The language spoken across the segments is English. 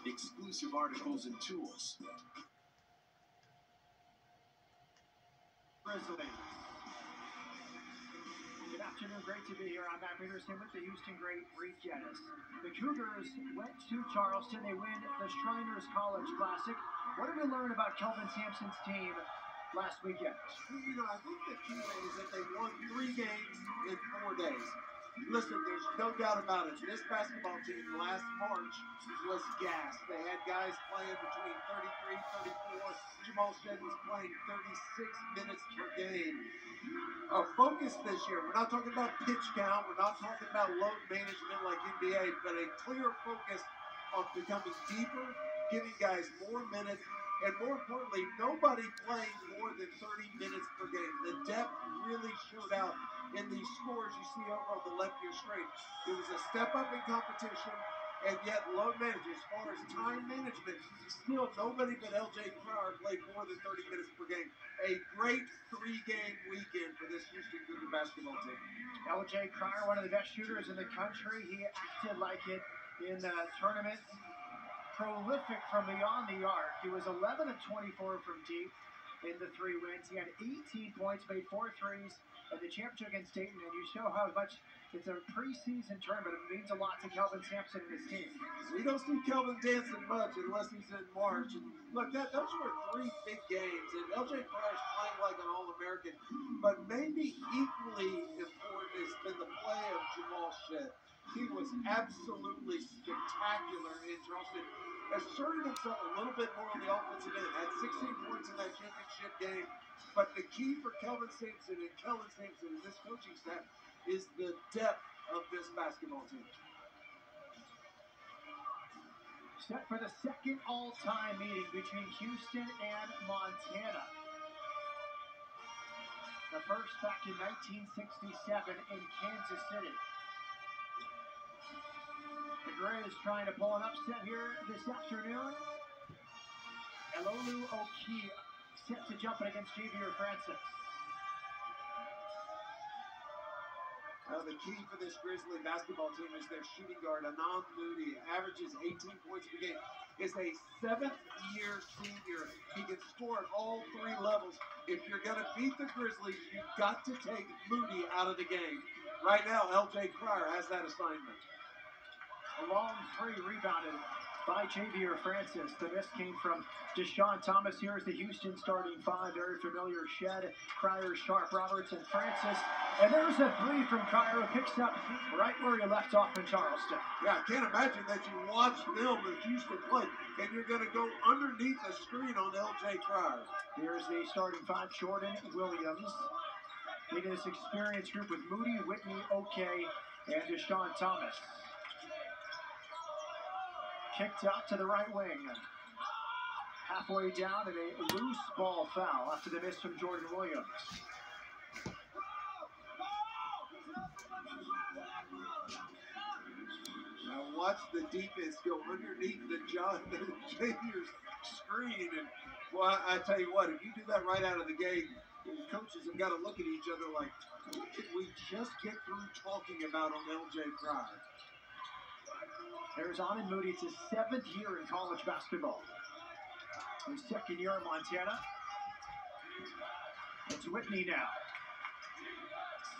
exclusive articles and tools. Grizzlies. Good afternoon, great to be here. I'm Matt Peterson with the Houston Great Reed Jettis. The Cougars went to Charleston. They win the Shriners College Classic. What did we learn about Kelvin Sampson's team last weekend? You know, I think the key thing is that they won 3 games in 4 days. Listen, there's no doubt about it. This basketball team last March was gassed. They had guys playing between 33, 34. Jamal Shead was playing 36 minutes per game. A focus this year. We're not talking about pitch count. We're not talking about load management like NBA, but a clear focus on becoming deeper, giving guys more minutes, and more importantly, nobody playing more than 30 minutes per game. The depth really showed out in these scores you see over on the left of your screen. It was a step up in competition, and yet load management, as far as time management, still nobody but LJ Cryer played more than 30 minutes per game. A great 3-game weekend for this Houston Cougar basketball team. LJ Cryer, one of the best shooters in the country. He acted like it in the tournament. Prolific from beyond the arc. He was 11 of 24 from deep in the 3 wins. He had 18 points, made 4 threes in the championship against Dayton, and you show how much it's a preseason tournament. It means a lot to Kelvin Sampson and his team. We don't see Kelvin dancing much unless he's in March. And look, those were 3 big games, and LJ Cryer's playing like an All-American. But maybe equally important has been the play of Jamal Shead. He was absolutely spectacular in Charleston. Asserted himself a little bit more on the offensive end. Had 16 points in that championship game. But the key for Kelvin Sampson and this coaching staff is the depth of this basketball team. Set for the second all-time meeting between Houston and Montana. The first back in 1967 in Kansas City. The Grays trying to pull an upset here this afternoon. Elolu Oki set to jump it against Xavier Francis. The key for this Grizzly basketball team is their shooting guard, Anon Moody. Averages 18 points per game. Is a 7th-year senior. He can score at all 3 levels. If you're going to beat the Grizzlies, you've got to take Moody out of the game. Right now, LJ Cryer has that assignment. A long 3 rebounded by Xavier Francis. The miss came from Deshaun Thomas. Here's the Houston starting 5. Very familiar. Shead, Cryer, Sharp, Roberts, and Francis. And there's a 3 from Cryer, who picks up right where he left off in Charleston. Yeah, I can't imagine that you watch film of Houston play and you're going to go underneath a screen on LJ Cryer. Here's the starting 5. Jordan Williams leading this experienced group with Moody, Whitney, Okey, and Deshaun Thomas. Kicked out to the right wing. Halfway down, and a loose ball foul after the miss from Jordan Williams. Now watch the defense go underneath the Xavier's screen. And well, I tell you what, if you do that right out of the gate, the coaches have got to look at each other like, what did we just get through talking about on LJ Cryer? There's Anon Moody. It's his 7th year in college basketball. His 2nd year in Montana. It's Whitney now.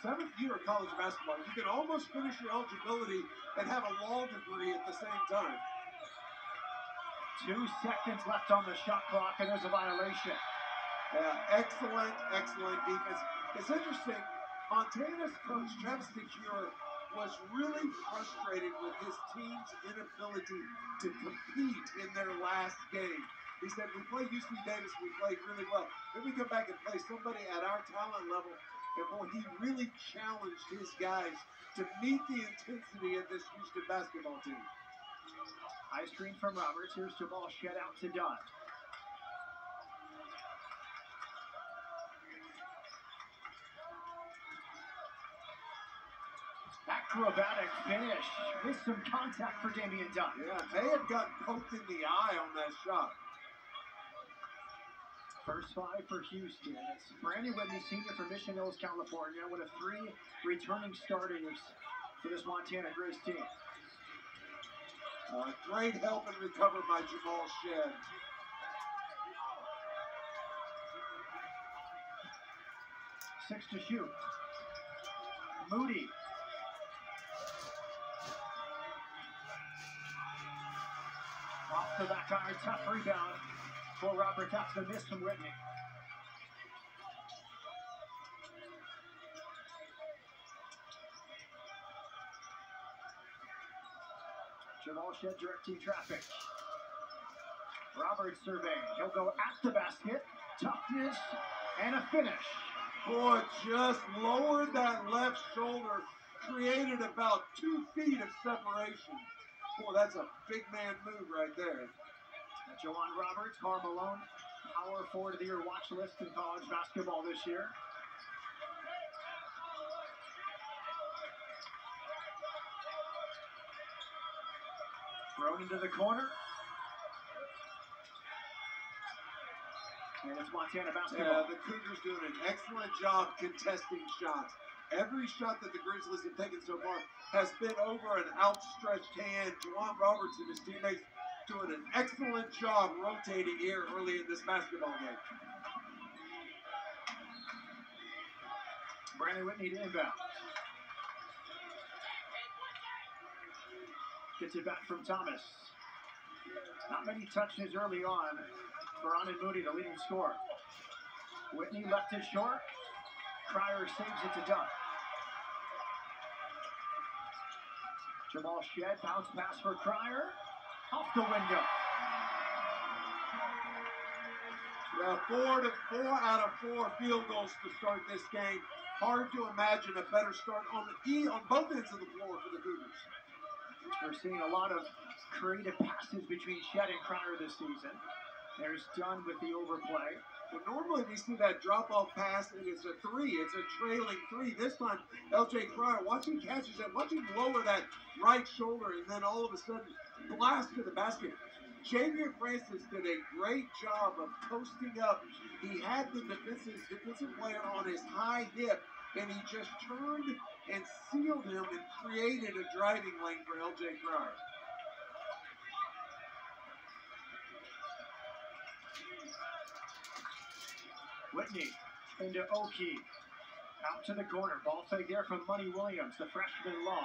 7th year of college basketball. You can almost finish your eligibility and have a law degree at the same time. 2 seconds left on the shot clock, and there's a violation. Excellent defense. It's interesting. Montana's coach, Travis DeCure, was really frustrated with his team's inability to compete in their last game. He said, we play UC Davis, we played really well. Then we come back and play somebody at our talent level, and boy, he really challenged his guys to meet the intensity of this Houston basketball team. High screen from Roberts. Here's Jamal Shead out to Dunn. Acrobatic finish with some contact for Damian Dunn. Yeah, they had gotten poked in the eye on that shot. First 5 for Houston. It's Brandon Whitney, senior from Mission Hills, California, one of 3 returning starters for this Montana Grizz team. Great help and recover by Jamal Shed. Six to shoot. Moody. Off the back iron, tough rebound for Robert. That's the miss from Whitney. Jamal Shed directing traffic. Robert surveying. He'll go at the basket. Toughness and a finish. Boy, just lowered that left shoulder, created about 2 feet of separation. Boy, that's a big man move right there. Juwan Roberts, Karl Malone, Power Forward of the Year watch list in college basketball this year. Thrown into the corner. And it's Montana basketball. Yeah, the Cougars doing an excellent job contesting shots. Every shot that the Grizzlies have taken so far has been over an outstretched hand. Juwan Roberts and his teammates doing an excellent job rotating here early in this basketball game. Brandon Whitney to inbound. Gets it back from Thomas. Not many touches early on for Anan Moody, the leading scorer. Whitney left it short. Cryer saves it to Dunn. Jamal Shed, bounce pass for Cryer. Off the window. Yeah, 4 out of 4 field goals to start this game. Hard to imagine a better start on both ends of the floor for the Cougars. We're seeing a lot of creative passes between Shed and Cryer this season. There's Dunn with the overplay. But normally we see that drop-off pass, and it's a 3. It's a trailing 3. This time, L.J. Cryer, watch him catches that. Watch him lower that right shoulder, and then all of a sudden, blast to the basket. Javier Francis did a great job of posting up. He had the defensive player on his high hip, and he just turned and sealed him and created a driving lane for L.J. Cryer. Whitney into Oki. Out to the corner. Ball fake there from Money Williams, the freshman long.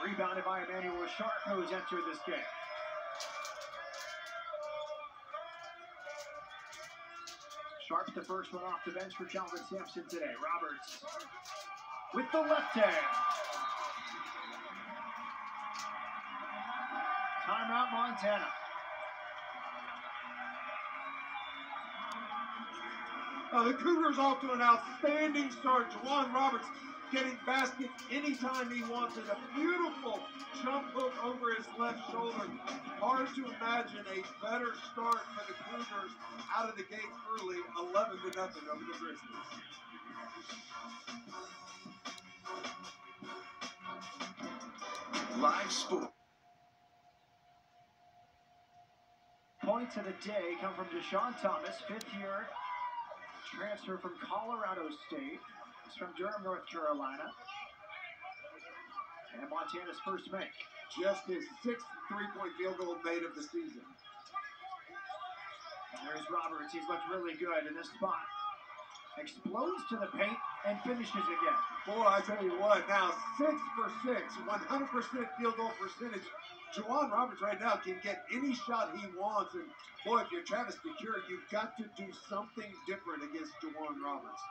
Rebounded by Emmanuel Sharp, who's entered this game. Sharp, the first one off the bench for Calvin Sampson today. Roberts with the left hand. Timeout, Montana. The Cougars off to an outstanding start. Juwan Roberts getting baskets anytime he wanted. A beautiful jump hook over his left shoulder. Hard to imagine a better start for the Cougars out of the gate early, 11-0 over the Grizzlies. Live sport. Points of the day come from Deshaun Thomas, fifth year transfer from Colorado State. He's from Durham, North Carolina. And Montana's first make. Just his 6th three-point field goal made of the season. And there's Roberts. He's looked really good in this spot. Explodes to the paint and finishes again. Boy, I tell you what, now 6 for 6, 100% field goal percentage. Juwan Roberts right now can get any shot he wants. And boy, if you're Travis DeCuire, you've got to do something different against Juwan Roberts.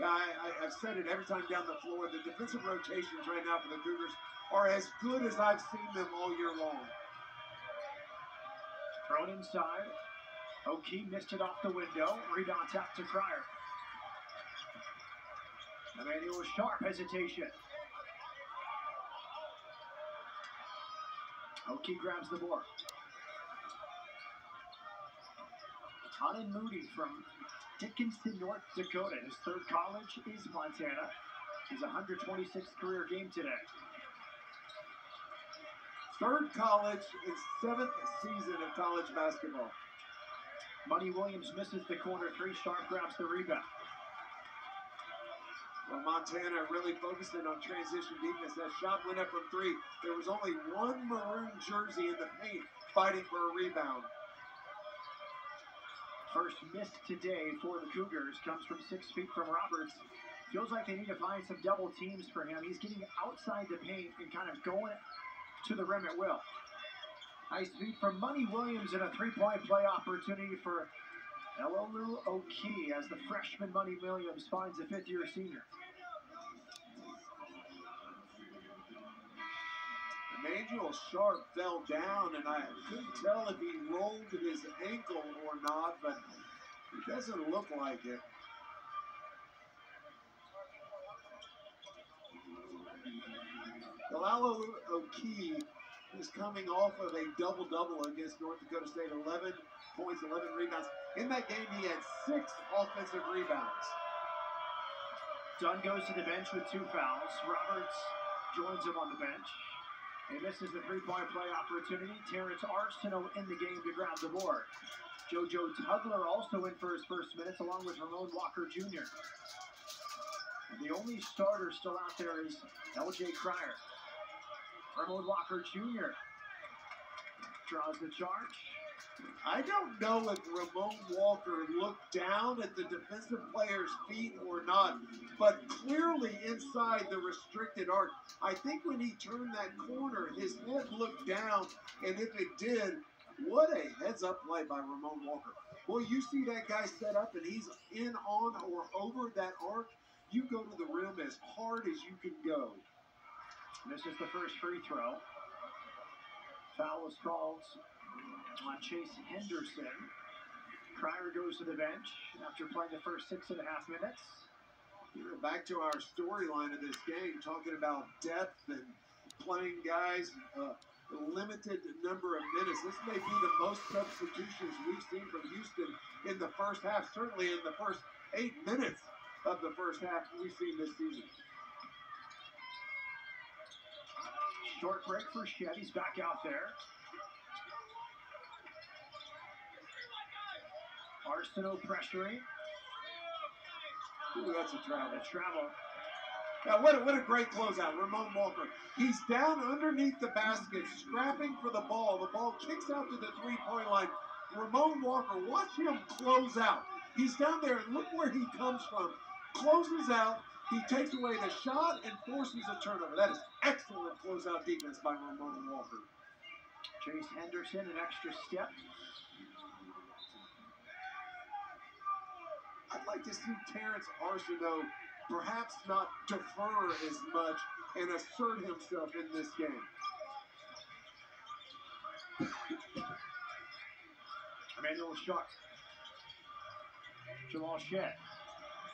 Yeah, I've said it every time down the floor. The defensive rotations right now for the Cougars are as good as I've seen them all year long. Thrown inside. Oki missed it off the window. Rebound tap to Cryer. Emmanuel Sharp hesitation. Oki grabs the board. Anan Moody from Dickinson, North Dakota. His third college is Montana. His 126th career game today. Third college and 7th season of college basketball. Money Williams misses the corner 3. Sharp grabs the rebound. Well, Montana really focusing on transition defense. That shot went up from 3. There was only one maroon jersey in the paint fighting for a rebound. First miss today for the Cougars comes from 6 feet from Roberts. Feels like they need to find some double teams for him. He's getting outside the paint and kind of going to the rim at will. Nice feed from Money Williams and a three-point play opportunity for Elolu Oki as the freshman Money Williams finds a fifth-year senior. Emmanuel Sharp fell down, and I couldn't tell if he rolled his ankle or not, but it doesn't look like it. Elolu Oki is coming off of a double-double against North Dakota State, 11 points, 11 rebounds. In that game, he had 6 offensive rebounds. Dunn goes to the bench with 2 fouls. Roberts joins him on the bench. He misses the three-point play opportunity. Terrence Arsenault in the game to grab the board. JoJo Tugler also in for his first minutes, along with Ramon Walker Jr. And the only starter still out there is LJ Cryer. Ramon Walker Jr. draws the charge. I don't know if Ramon Walker looked down at the defensive player's feet or not, but clearly inside the restricted arc. I think when he turned that corner, his head looked down, and if it did, what a heads-up play by Ramon Walker. Well, you see that guy set up, and he's in, on, or over that arc. You go to the rim as hard as you can go. This is the first free throw. Foul is called on Chase Henderson. Cryer goes to the bench after playing the first 6.5 minutes. Back to our storyline of this game, talking about depth and playing guys a limited number of minutes. This may be the most substitutions we've seen from Houston in the first half, certainly in the first 8 minutes of the first half we've seen this season. Short break for Shed. He's back out there. Arsenault pressuring. Ooh, that's a travel. Travel. Now, what a great closeout. Ramon Walker. He's down underneath the basket, scrapping for the ball. The ball kicks out to the three-point line. Ramon Walker, watch him close out. He's down there, and look where he comes from. Closes out. He takes away the shot and forces a turnover. That is excellent closeout defense by Ramon Walker. Chase Henderson, an extra step. I'd like to see Terrence Arsenault perhaps not defer as much and assert himself in this game. Emmanuel Sharp. Jamal Shed.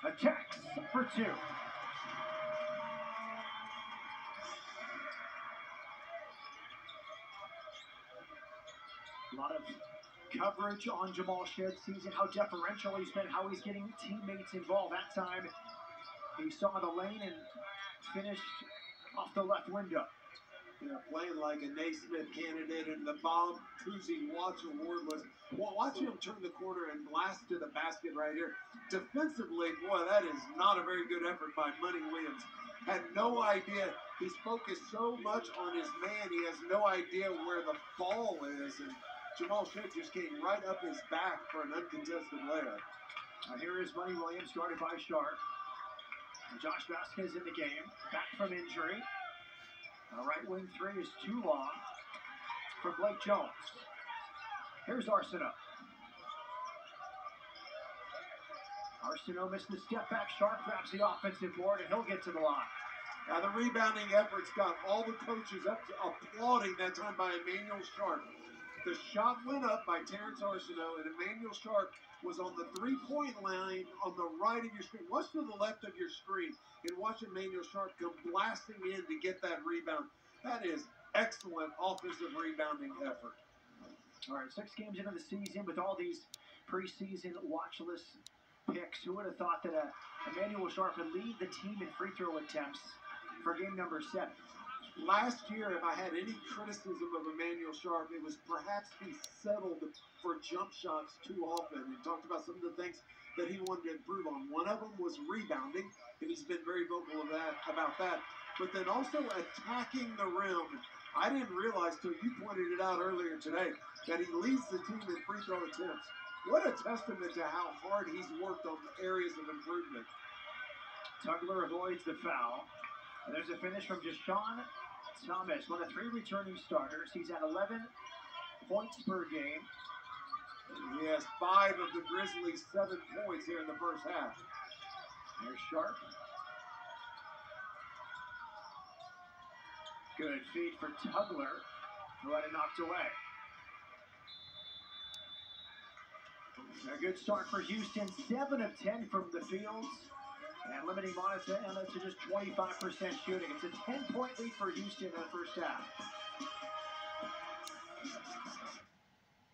Attacks for 2. A lot of coverage on Jamal Shed's season, how deferential he's been, how he's getting teammates involved. That time, he saw the lane and finished off the left window. Yeah, playing like a Naismith candidate, and the Bob Cousy Watch Award was. Well, watch him turn the corner and blast to the basket right here. Defensively, boy, that is not a very good effort by Money Williams. Had no idea. He's focused so much on his man, he has no idea where the ball is. And Jamal Shed just came right up his back for an uncontested layup. Here is Money Williams, guarded by Sharp. Josh Vasquez in the game, back from injury. Right wing 3 is too long for Blake Jones. Here's Arsenault. Arsenault missed the step back. Sharp grabs the offensive board, and he'll get to the line. Now the rebounding efforts got all the coaches up to applauding that time by Emmanuel Sharp. The shot went up by Terrence Arsenault, and Emmanuel Sharp was on the three-point line on the right of your screen. Watch to the left of your screen and watch Emmanuel Sharp come blasting in to get that rebound. That is excellent offensive rebounding effort. All right, 6 games into the season with all these preseason watch list picks. Who would have thought that Emmanuel Sharp would lead the team in free throw attempts for game number 7? Last year, if I had any criticism of Emmanuel Sharp, it was perhaps he settled for jump shots too often and talked about some of the things that he wanted to improve on. One of them was rebounding, and he's been very vocal about that. But then also attacking the rim. I didn't realize till you pointed it out earlier today that he leads the team in free throw attempts. What a testament to how hard he's worked on areas of improvement. Tugler avoids the foul. And there's a finish from Deshaun Thomas, one of 3 returning starters. He's at 11 points per game. He has 5 of the Grizzlies' 7 points here in the first half. There's Sharp. Good feed for Tugler, who had it knocked away. A good start for Houston, 7 of 10 from the field, and limiting Montana to just 25% shooting. It's a 10-point lead for Houston in the first half.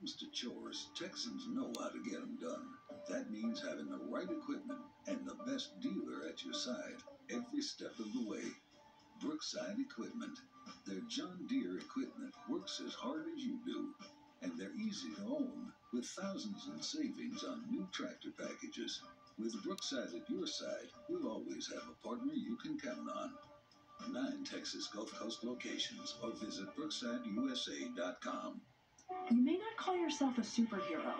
Mr. Chores, Texans know how to get them done. That means having the right equipment and the best dealer at your side every step of the way. Brookside Equipment. Their John Deere equipment works as hard as you do, and they're easy to own, with thousands in savings on new tractor packages. With Brookside at your side, you'll always have a partner you can count on. 9 Texas Gulf Coast locations, or visit BrooksideUSA.com. You may not call yourself a superhero,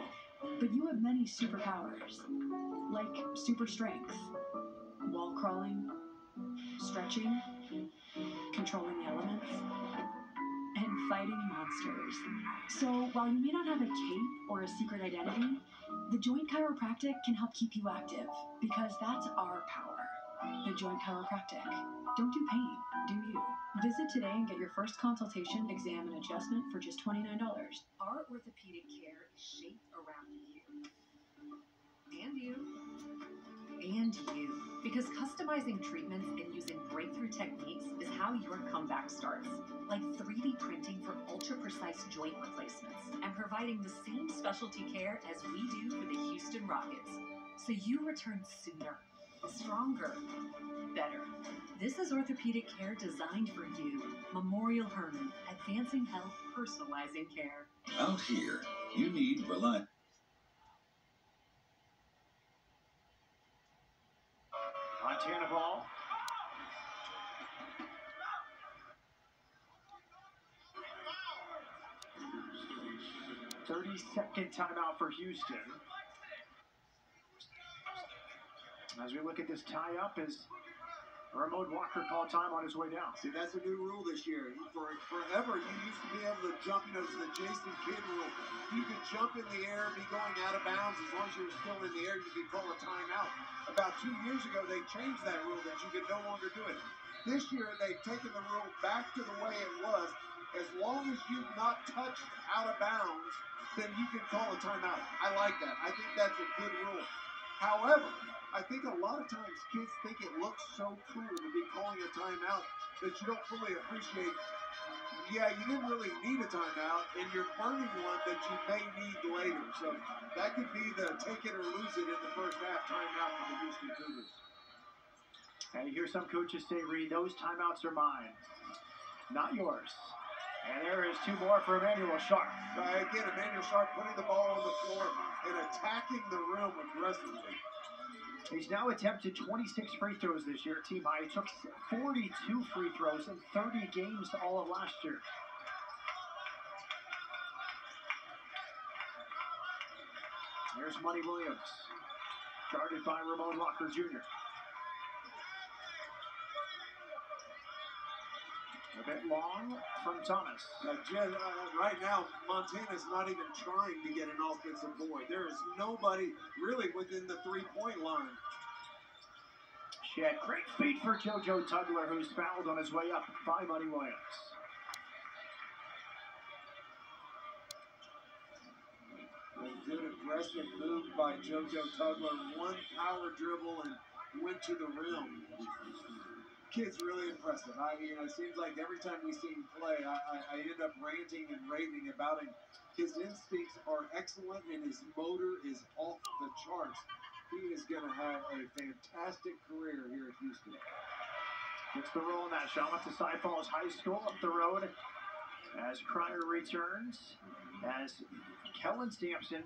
but you have many superpowers, like super strength, wall crawling, stretching, controlling the elements, and fighting monsters. So while you may not have a cape or a secret identity, the Joint Chiropractic can help keep you active, because that's our power. The Joint Chiropractic. Don't do pain, do you. Visit today and get your first consultation, exam, and adjustment for just $29. Our orthopedic care is shaped around you. And you. And you. Because customizing treatments and using breakthrough techniques is how your comeback starts. Like 3D printing for ultra-precise joint replacements and providing the same specialty care as we do for the Houston Rockets. So you return sooner, stronger, better. This is orthopedic care designed for you. Memorial Hermann, advancing health, personalizing care. Out here, you need reliable. Montana ball. "30-second timeout for Houston." As we look at this tie-up, as Ramon Walker called time on his way down. See, that's a new rule this year. Forever, you used to be able to jump, it's the Jason Kidd rule. You could jump in the air, be going out of bounds. As long as you were still in the air, you could call a timeout. About 2 years ago, they changed that rule that you could no longer do it. This year, they've taken the rule back to the way it was. As long as you've not touched out of bounds, then you can call a timeout. I like that. I think that's a good rule. However, I think a lot of times kids think it looks so cool to be calling a timeout that you don't fully appreciate. Yeah, you didn't really need a timeout, and you're burning one that you may need later. So that could be the take it or lose it in the first half timeout for the Houston Cougars. And you hear some coaches say, Reed, those timeouts are mine, not yours. And there is 2 more for Emmanuel Sharp. Again, Emmanuel Sharp putting the ball on the floor and attacking the rim aggressively. He's now attempted 26 free throws this year, team high. He took 42 free throws in 30 games all of last year. Here's Money Williams, guarded by Ramon Walker Jr. A bit long from Thomas. Jen, right now, Montana's not even trying to get an offensive board. There is nobody really within the 3-point line. Shed, great feed for JoJo Tugler, who's fouled on his way up by Money Williams. A good aggressive move by JoJo Tugler. One power dribble and went to the rim. Kid's really impressive. It seems like every time we see him play, I end up ranting and raving about him. His instincts are excellent, and his motor is off the charts. He is going to have a fantastic career here at Houston. Gets the roll on that shot. Went to Cy Falls High School up the road as Cryer returns. As Kellen Sampson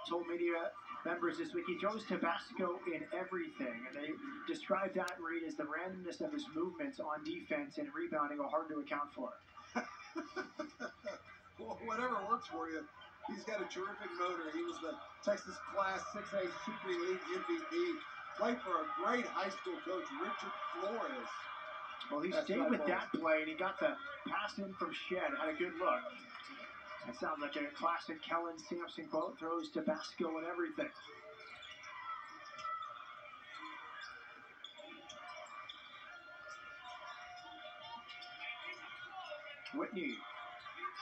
told media members this week, he throws Tabasco in everything. And they described that, Reed, as the randomness of his movements on defense and rebounding are hard to account for. Well, whatever works for you. He's got a terrific motor. He was the Texas Class 6A Super League MVP. Played for a great high school coach, Richard Flores. Well, he stayed with that play, and he got the pass in from Shed. Had a good look. That sounds like a classic Kellen Sampson quote. Throws Tabasco and everything. Whitney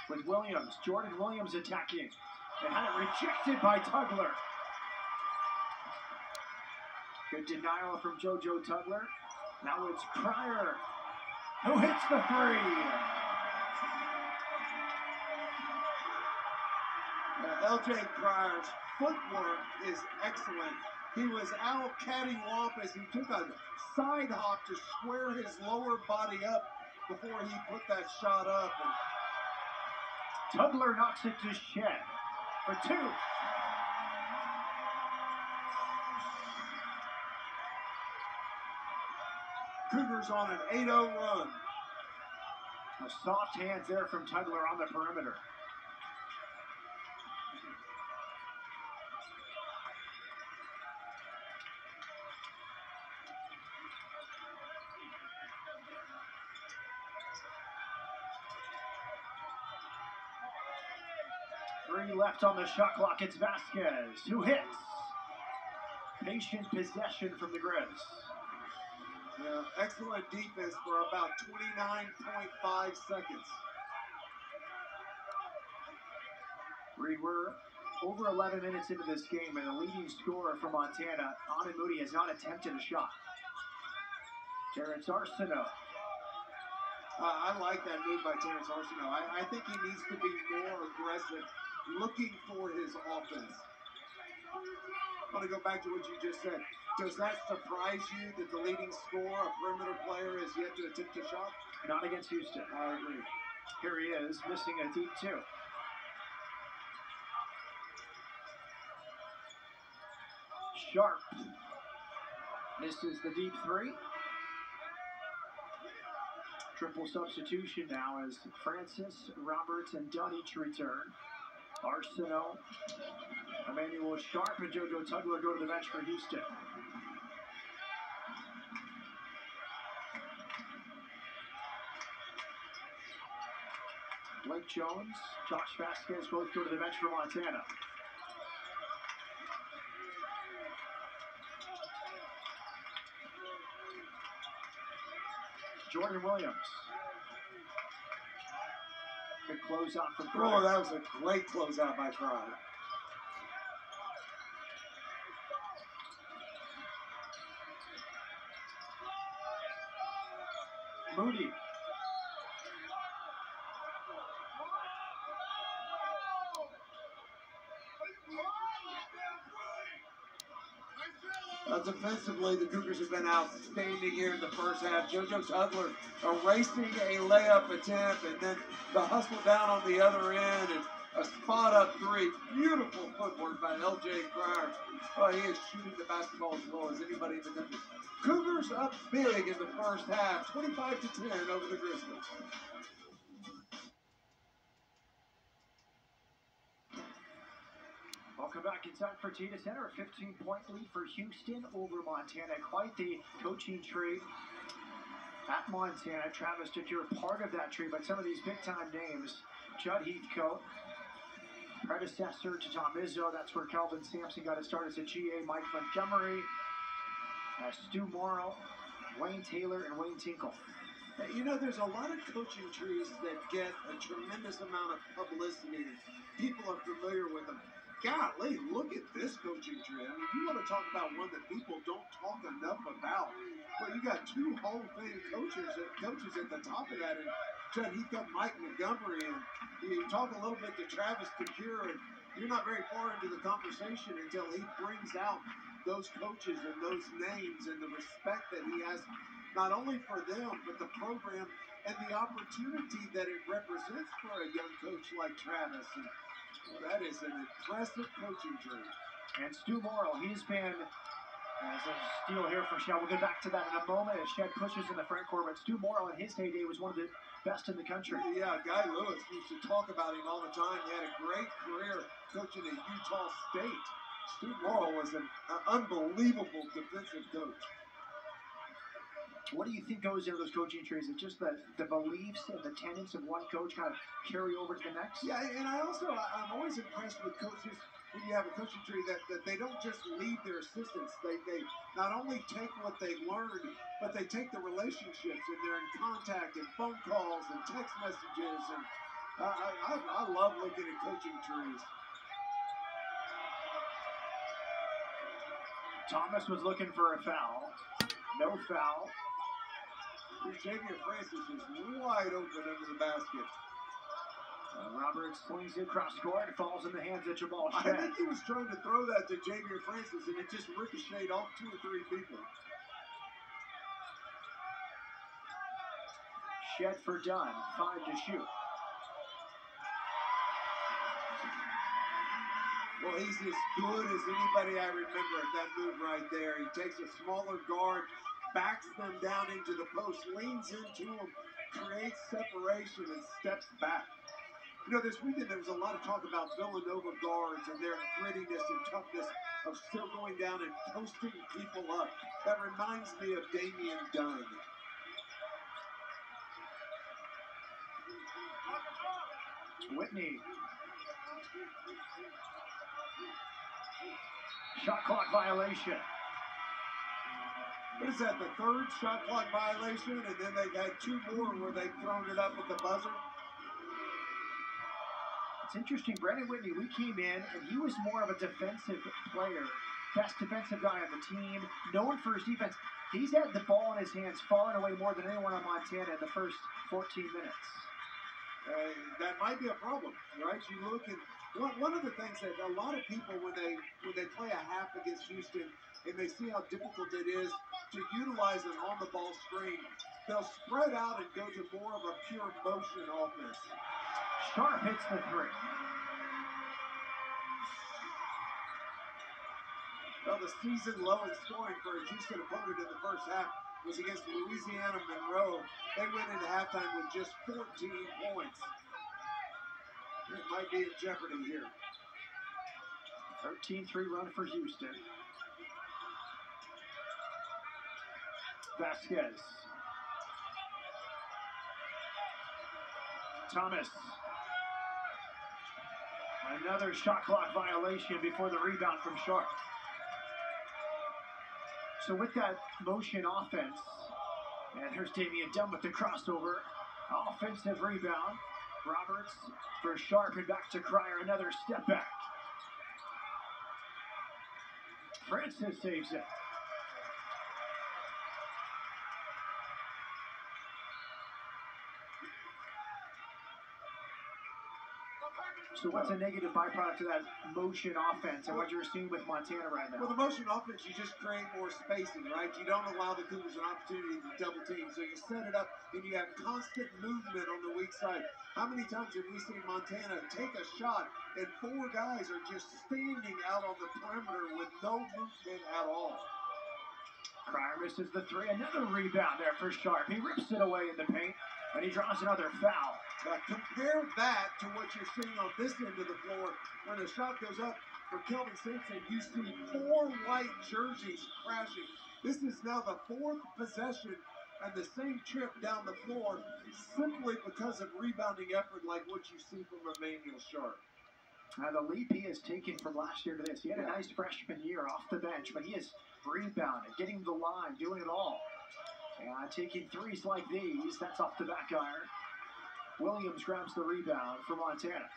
with Williams. Jordan Williams attacking. And had it rejected by Tugler. Good denial from JoJo Tugler. Now it's Cryer who hits the three. LJ Cryer's footwork is excellent. He was out cattywomp as he took a side hop to square his lower body up before he put that shot up. And Tugler knocks it to Shed for two. Cougars on an 8-0 run. A soft hands there from Tugler on the perimeter. Three left on the shot clock. It's Vasquez who hits. Patient possession from the Grizz. Yeah, excellent defense for about 29.5 seconds. Reed, we're over 11 minutes into this game, and the leading scorer for Montana, Anan Moody, has not attempted a shot. Terrence Arsenault. I like that move by Terrence Arsenault. I think he needs to be more aggressive, looking for his offense. I want to go back to what you just said. Does that surprise you that the leading scorer, a perimeter player, has yet to attempt a shot? Not against Houston. I agree. Here he is, missing a deep two. Sharp misses the deep three. Triple substitution now as Francis, Roberts, and Dunn each return. Arsenault, Emmanuel Sharp, and JoJo Tugler go to the bench for Houston. Blake Jones, Josh Vasquez both go to the bench for Montana. Jordan Williams. Good closeout from Cryer. Oh, that was a great closeout by Cryer. Moody. Defensively, the Cougars have been outstanding here in the first half. JoJo Tugler erasing a layup attempt, and then the hustle down on the other end, and a spot-up three. Beautiful footwork by LJ Cryer. Oh, he is shooting the basketball as well as anybody in the country. Cougars up big in the first half, 25-10 over the Grizzlies. Welcome back inside Fertitta Center. A 15-point lead for Houston over Montana. Quite the coaching tree at Montana. Travis took your part of that tree, but some of these big-time names, Judd Heathcote, predecessor to Tom Izzo. That's where Kelvin Sampson got his start as a GA. Mike Montgomery, Stu Morrow, Wayne Taylor, and Wayne Tinkle. You know, there's a lot of coaching trees that get a tremendous amount of publicity. People are familiar with them. Golly, look at this coaching tree. I mean, you want to talk about one that people don't talk enough about. Well, you got two Hall of Fame coaches at the top of that, and Judd Heathcote, Mike Montgomery, and you talk a little bit to Travis DeCure, and you're not very far into the conversation until he brings out those coaches and those names and the respect that he has not only for them, but the program and the opportunity that it represents for a young coach like Travis. And that is an impressive coaching tree. And Stu Morrill, he's been as a steal here for Shed. We'll get back to that in a moment as Shed pushes in the front court. But Stu Morrill in his heyday was one of the best in the country. Yeah, Guy Lewis used to talk about him all the time. He had a great career coaching at Utah State. Stu Morrill was an unbelievable defensive coach. What do you think goes into those coaching trees? Is it just the beliefs and the tenets of one coach kind of carry over to the next? Yeah, and I'm always impressed with coaches when you have a coaching tree that they don't just lead their assistants. They not only take what they've learned, but they take the relationships and they're in contact and phone calls and text messages. And I love looking at coaching trees. Thomas was looking for a foul. No foul. Xavier Francis is wide open under the basket. Roberts swings it across court. It falls in the hands of Jamal I Shed. think he was trying to throw that to Xavier Francis, and it just ricocheted off 2 or 3 people. Shed for Dunn. 5 to shoot. Well, he's as good as anybody I remember at that move right there. He takes a smaller guard, backs them down into the post, leans into them, creates separation, and steps back. You know, this weekend there was a lot of talk about Villanova guards and their grittiness and toughness of still going down and posting people up. That reminds me of Damian Dunn. Whitney. Shot clock violation. What is that, the 3rd shot clock violation? And then they've had 2 more where they've thrown it up at the buzzer? It's interesting, Brandon Whitney, we came in and he was more of a defensive player. Best defensive guy on the team, known for his defense. He's had the ball in his hands far and away more than anyone on Montana in the first 14 minutes. That might be a problem, right? You look at one of the things that a lot of people when they play a half against Houston and they see how difficult it is to utilize an on-the-ball screen, they'll spread out and go to more of a pure motion offense. Sharp hits the 3. Well, the season low in scoring for a Houston opponent in the first half was against Louisiana Monroe. They went into halftime with just 14 points. It might be in jeopardy here. 13-3 run for Houston. Vasquez. Thomas. Another shot clock violation before the rebound from Sharp. So with that motion offense, and here's Damian Dunn with the crossover. Offensive rebound. Roberts for Sharp and back to Cryer. Another step back. Francis saves it. So what's a negative byproduct of that motion offense and what you're seeing with Montana right now? Well, the motion offense, you just create more spacing, right? You don't allow the Cougars an opportunity to double team. So you set it up and you have constant movement on the weak side. How many times have we seen Montana take a shot and 4 guys are just standing out on the perimeter with no movement at all? Cryer misses the 3. Another rebound there for Sharp. He rips it away in the paint and he draws another foul. Compare that to what you're seeing on this end of the floor. When the shot goes up for Kelvin Sampson, you see 4 white jerseys crashing. This is now the 4th possession and the same trip down the floor simply because of rebounding effort like what you see from Emmanuel Sharp. Now the leap he has taken from last year to this. He had a nice freshman year off the bench, but he has rebounded, getting the line, doing it all. And taking threes like these, that's off the back iron. Williams grabs the rebound for Montana.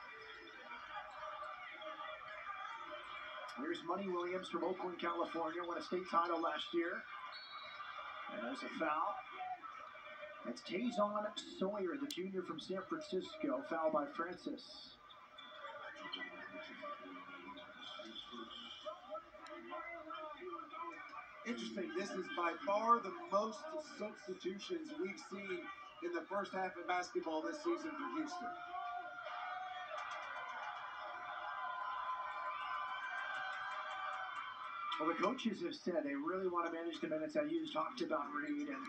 Here's Money Williams from Oakland, California. Won a state title last year. And there's a foul. It's Tazon Sawyer, the junior from San Francisco. Foul by Francis. interesting. This is by far the most substitutions we've seen in the first half of basketball this season for Houston. Well, the coaches have said they really want to manage the minutes. You talked about Reed, and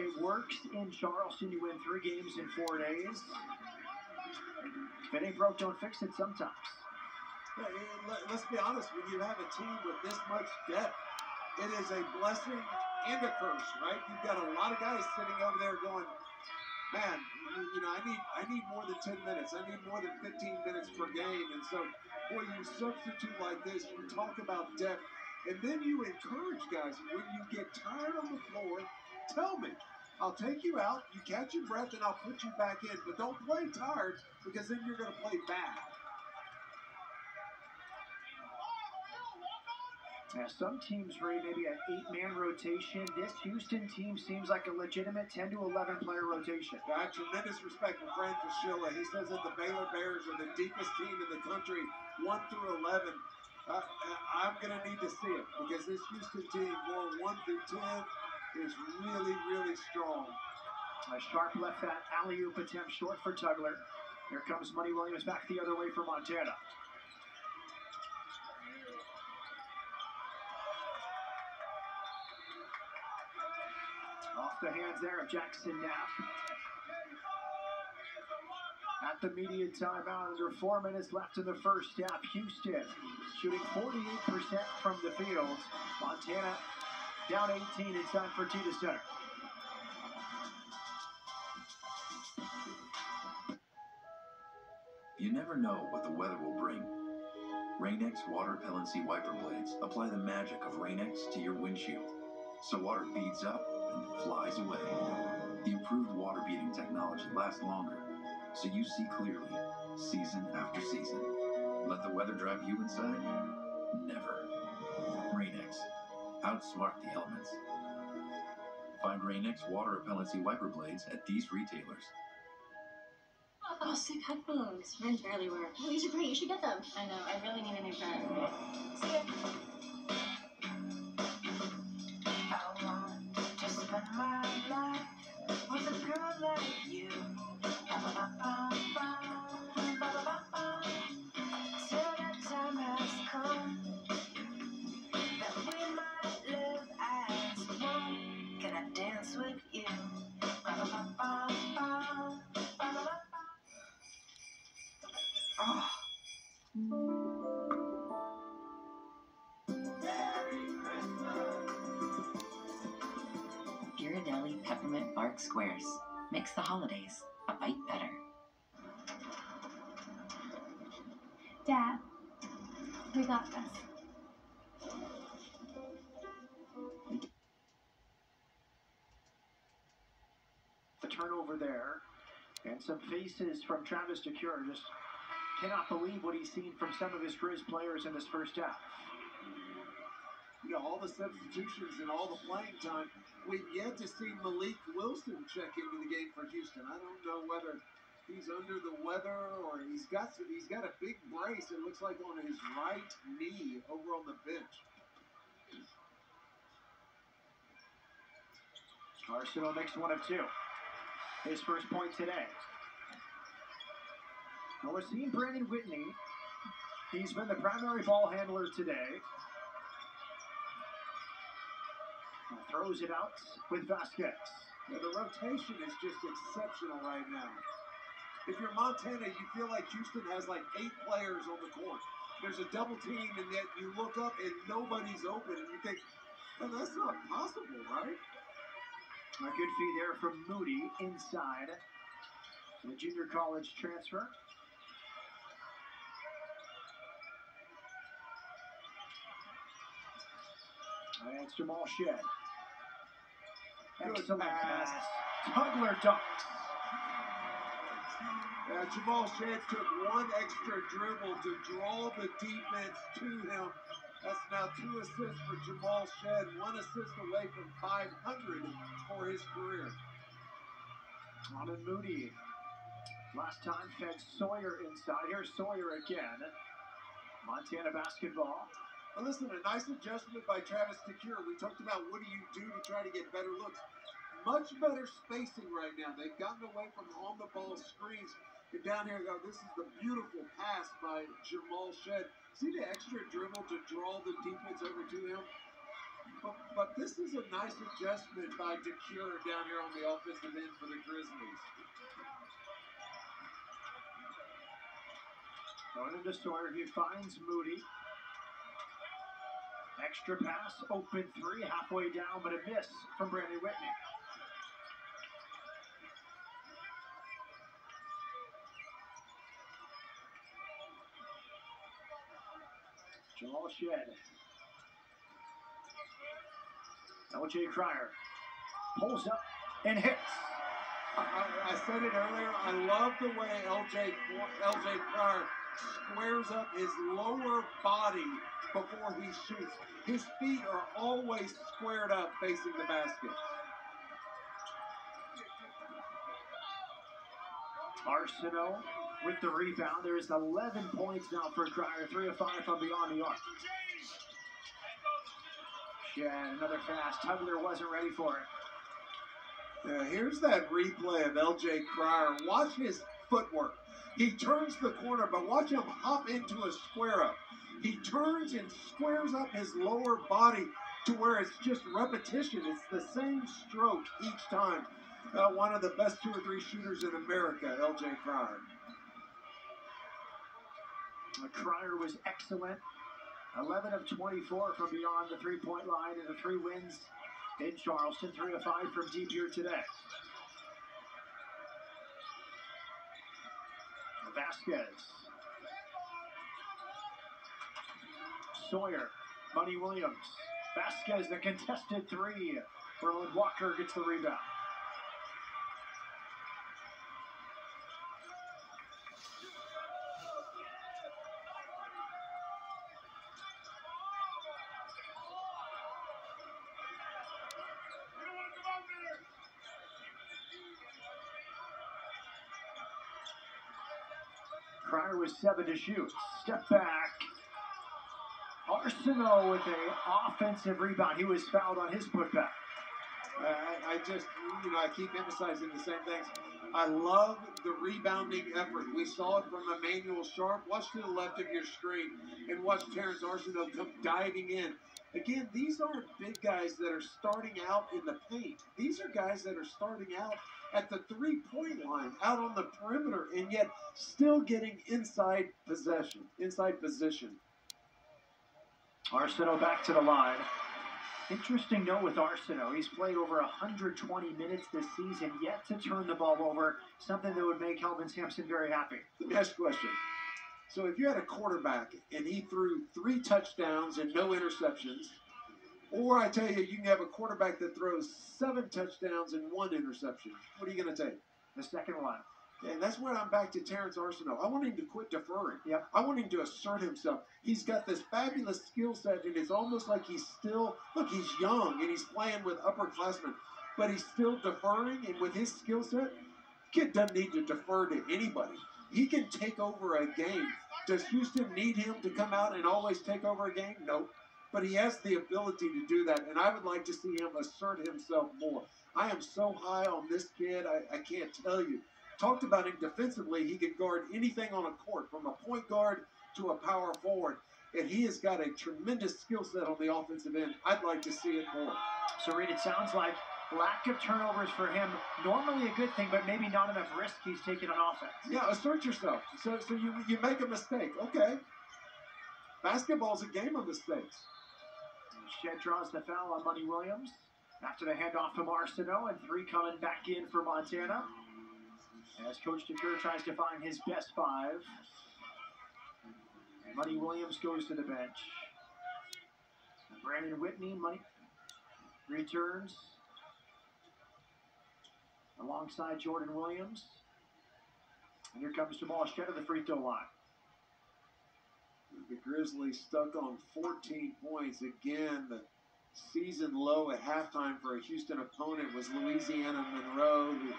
it works in Charleston. You win 3 games in 4 days. If it ain't broke, don't fix it sometimes. Yeah, let's be honest, when you have a team with this much depth, it is a blessing and a curse, right? You've got a lot of guys sitting over there going, man, I need more than 10 minutes. I need more than 15 minutes per game. And so, boy, you substitute like this, you talk about depth, and then you encourage guys. When you get tired on the floor, tell me. I'll take you out, you catch your breath, and I'll put you back in. But don't play tired, because then you're going to play bad. Yeah, some teams rate maybe an 8-man rotation. This Houston team seems like a legitimate 10 to 11 player rotation. I have tremendous respect for Frank Fraschilla. He says that the Baylor Bears are the deepest team in the country, 1 through 11. I'm going to need to see it, because this Houston team, going 1 through 10, is really, really strong. Sharp left that alley-oop attempt short for Tugler. Here comes Money Williams back the other way for Montana. Off the hands there of Jackson Knapp. At the media timeout, under 4 minutes left in the first half, Houston shooting 48% from the field. Montana down 18 inside for Tita Center. You never know what the weather will bring. Rain-X water repellency wiper blades apply the magic of Rain-X to your windshield, so water beads up and flies away. The improved water beading technology lasts longer, so you see clearly, season after season. Let the weather drive you inside? Never. Rain-X. Outsmart the elements. Find Rain-X water repellency wiper blades at these retailers. Oh, sick headphones. Mine barely work. Oh, these are great. You should get them. I know. I really need a new pair. See ya. I want to spend my life with a girl like you. Till that time has come that we might live as one. Can I dance with you? Oh. Ghirardelli Peppermint Bark Squares makes the holidays a bite better. Dad, we got this. The turnover there, and some faces from Travis DeCure. Just cannot believe what he's seen from some of his Grizz players in this first half. All the substitutions and all the playing time. We've yet to see Malik Wilson check into the game for Houston. I don't know whether he's under the weather or he's got a big brace, it looks like, on his right knee over on the bench. Arsenal makes 1 of 2. His first point today. Now we're seeing Brandon Whitney. He's been the primary ball handler today. Throws it out with Vasquez. Yeah, the rotation is just exceptional right now. If you're Montana, you feel like Houston has like 8 players on the court. There's a double team, and yet you look up and nobody's open, and you think, well, that's not possible, right? A good feed there from Moody inside. The junior college transfer. And it's Jamal Shed. Excellent pass. Tugler dunks. Jamal Shed took 1 extra dribble to draw the defense to him. That's now 2 assists for Jamal Shed, 1 assist away from 500 for his career. Ramen Moody. Last time fed Sawyer inside. Here's Sawyer again. Montana basketball. Well, listen, a nice adjustment by Travis DeCure. We talked about what do you do to try to get better looks. Much better spacing right now. They've gotten away from on-the-ball screens. And down here, this is the beautiful pass by Jamal Shead. See the extra dribble to draw the defense over to him? But this is a nice adjustment by DeCure down here on the offensive end for the Grizzlies. Going into Sawyer, he finds Moody. Extra pass, open three, halfway down, but a miss from Brandon Whitney. Jamal Shead. LJ Cryer pulls up and hits. I said it earlier. I love the way LJ Cryer squares up his lower body before he shoots. His feet are always squared up facing the basket. Arsenault with the rebound. There's 11 points now for Cryer. 3 of 5 from beyond the arc. Yeah, another fast. Tugler wasn't ready for it. Here's that replay of LJ Cryer. Watch his footwork. He turns the corner, but watch him hop into a square up. He turns and squares up his lower body to where it's just repetition. It's the same stroke each time. One of the best 2 or 3 shooters in America, LJ Cryer. Cryer was excellent. 11 of 24 from beyond the three-point line, and the 3 wins in Charleston. 3 of 5 from deep here today. Vasquez. Sawyer. Money Williams. Vasquez, the contested 3. Roland Walker gets the rebound. Cryer was 7 to shoot. Step back. Arsenault with an offensive rebound. He was fouled on his putback. I just, I keep emphasizing the same things. I love the rebounding effort. We saw it from Emmanuel Sharp. Watch to the left of your screen and watch Terrence Arsenault come diving in. Again, these aren't big guys that are starting out in the paint. These are guys that are starting out at the three-point line, out on the perimeter, and yet still getting inside position. Arsenault back to the line. Interesting note with Arsenault. He's played over 120 minutes this season, yet to turn the ball over, something that would make Kelvin Sampson very happy. Let me ask you a question. So if you had a quarterback and he threw 3 touchdowns and no interceptions, or I tell you, you can have a quarterback that throws 7 touchdowns and 1 interception, what are you going to take? The second one. And that's where I'm back to Terrence Arsenault. I want him to quit deferring. Yep. I want him to assert himself. He's got this fabulous skill set, and it's almost like he's still, look, he's young, and he's playing with upperclassmen, but he's still deferring, and with his skill set, kid doesn't need to defer to anybody. He can take over a game. Does Houston need him to come out and always take over a game? No. But he has the ability to do that, and I would like to see him assert himself more. I am so high on this kid, I can't tell you. Talked about him defensively. He could guard anything on a court, from a point guard to a power forward. And he has got a tremendous skill set on the offensive end. I'd like to see it more. So, Reed, it sounds like lack of turnovers for him, normally a good thing, but maybe not enough risk he's taking on offense. Yeah, assert yourself. So you make a mistake. Okay. Basketball's a game of mistakes. Shead draws the foul on Money Williams. After the handoff from Arsenault, and 3 coming back in for Montana. As Coach DeCure tries to find his best 5. Money Williams goes to the bench. Brandon Whitney, Money returns alongside Jordan Williams. And here comes Jamal Shead at the free throw line. The Grizzlies stuck on 14 points. Again, the season low at halftime for a Houston opponent was Louisiana Monroe, who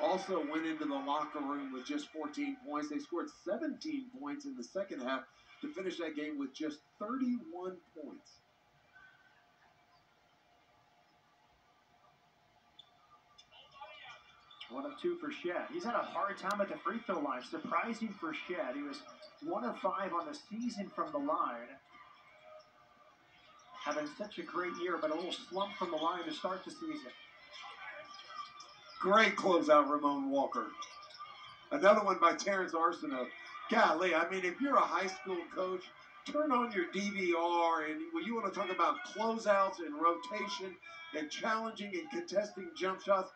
also went into the locker room with just 14 points. They scored 17 points in the second half. to finish that game with just 31 points. One of two for Shed. He's had a hard time at the free throw line. Surprising for Shed. He was 1 of 5 on the season from the line. Having such a great year, but a little slump from the line to start the season. Great closeout, Ramon Walker. Another one by Terrence Arsenault. Golly, I mean, if you're a high school coach, turn on your DVR, and when you want to talk about closeouts and rotation and challenging and contesting jump shots,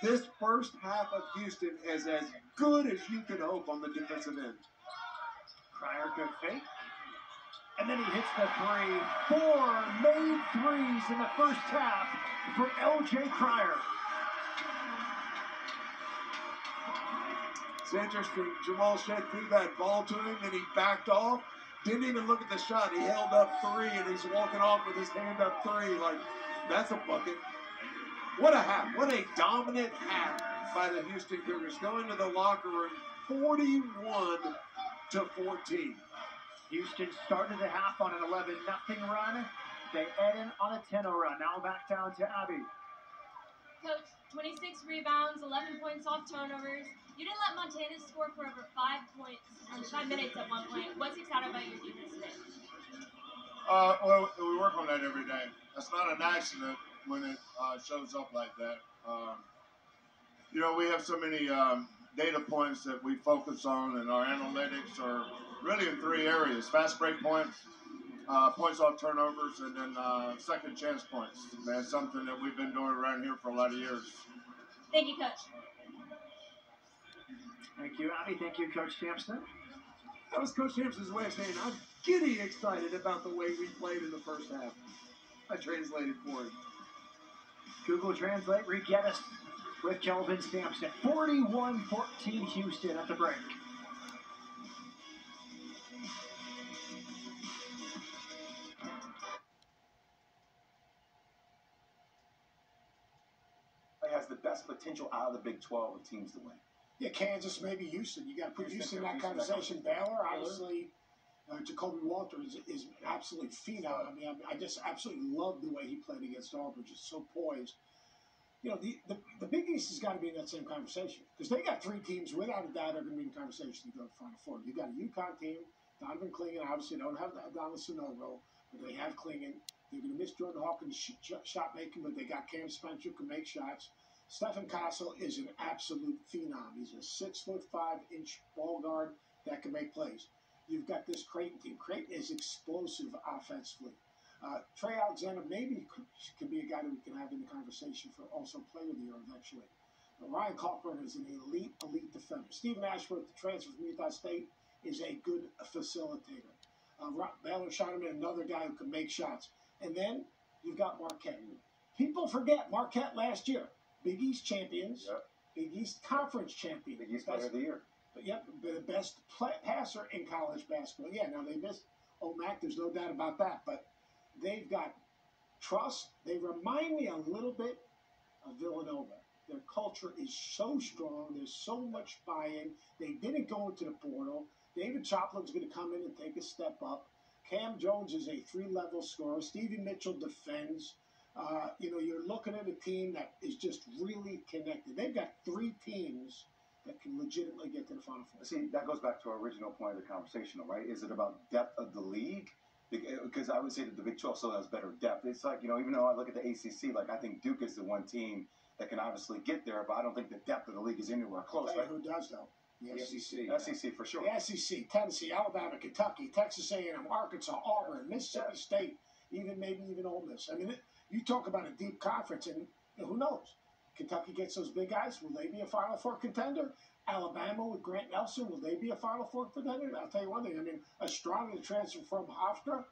this first half of Houston is as good as you can hope on the defensive end. Cryer, good fake. And then he hits the three. 4 made threes in the first half for L.J. Cryer. It's interesting. Jamal Shed threw that ball to him, and he backed off. Didn't even look at the shot. He held up 3, and he's walking off with his hand up 3. Like, that's a bucket. What a half. What a dominant half by the Houston Cougars. Going to the locker room 41-14. Houston started the half on an 11-0 run. They end on a 10-0 run. Now back down to Abby. Coach, 26 rebounds, 11 points off turnovers. You didn't let Montana score for over 5 minutes at one point. What's exciting about your defense today? Well, we work on that every day. That's not an accident when it shows up like that. You know, we have so many data points that we focus on, and our analytics are really in 3 areas: fast break points, points off turnovers, and then second chance points. That's something that we've been doing around here for a lot of years. Thank you, Coach. Thank you, Abby. Thank you, Coach Sampson. That was Coach Sampson's way of saying, I'm giddy excited about the way we played in the first half. I translated for him. Google Translate, re-get us with Kelvin Sampson. 41-14 Houston at the break. Has the best potential out of the Big 12 of teams to win. Yeah, Kansas, maybe Houston. You got to put Houston in that conversation. Baylor, obviously, Jacoby Walters is an absolute phenom. I mean, I just absolutely love the way he played against Auburn, just so poised. You know, the Big East has got to be in that same conversation because they got 3 teams without a doubt are going to be in the conversation to go to the Final Four. You got a UConn team, Donovan Clingan, obviously don't have Adonis Sanogo, but they have Clingan. They're going to miss Jordan Hawkins' shot making, but they got Cam Spencer who can make shots. Stephen Castle is an absolute phenom. He's a 6'5" ball guard that can make plays. You've got this Creighton team. Creighton is explosive offensively. Trey Alexander maybe could be a guy that we can have in the conversation for also player of the year eventually. Ryan Cochran is an elite defender. Stephen Ashworth, the transfer from Utah State, is a good facilitator. Baylor Scheinerman, another guy who can make shots. And then you've got Marquette. People forget Marquette last year. Big East champions, yep. Big East Conference champion. Big East player of the year. Yep, the best passer in college basketball. Yeah, now they missed O'Mac, there's no doubt about that. But they've got trust. They remind me a little bit of Villanova. Their culture is so strong. There's so much buy-in. They didn't go into the portal. David Choplin's going to come in and take a step up. Cam Jones is a 3-level scorer. Stevie Mitchell defends. You know, you're looking at a team that is just really connected. They've got 3 teams that can legitimately get to the Final Four. See, that goes back to our original point of the conversation, right? Is it about depth of the league? Because I would say that the Big 12 still has better depth. It's like, you know, even though I look at the ACC, like I think Duke is the one team that can obviously get there, but I don't think the depth of the league is anywhere close, right? Who does, though? The SEC. SEC for sure. The SEC, Tennessee, Alabama, Kentucky, Texas A&M, Arkansas, Auburn, Mississippi State, maybe even Ole Miss. I mean, you talk about a deep conference, and who knows? Kentucky gets those big guys. Will they be a Final Four contender? Alabama with Grant Nelson, will they be a Final Four contender? I'll tell you one thing. I mean, a strong transfer from Hofstra,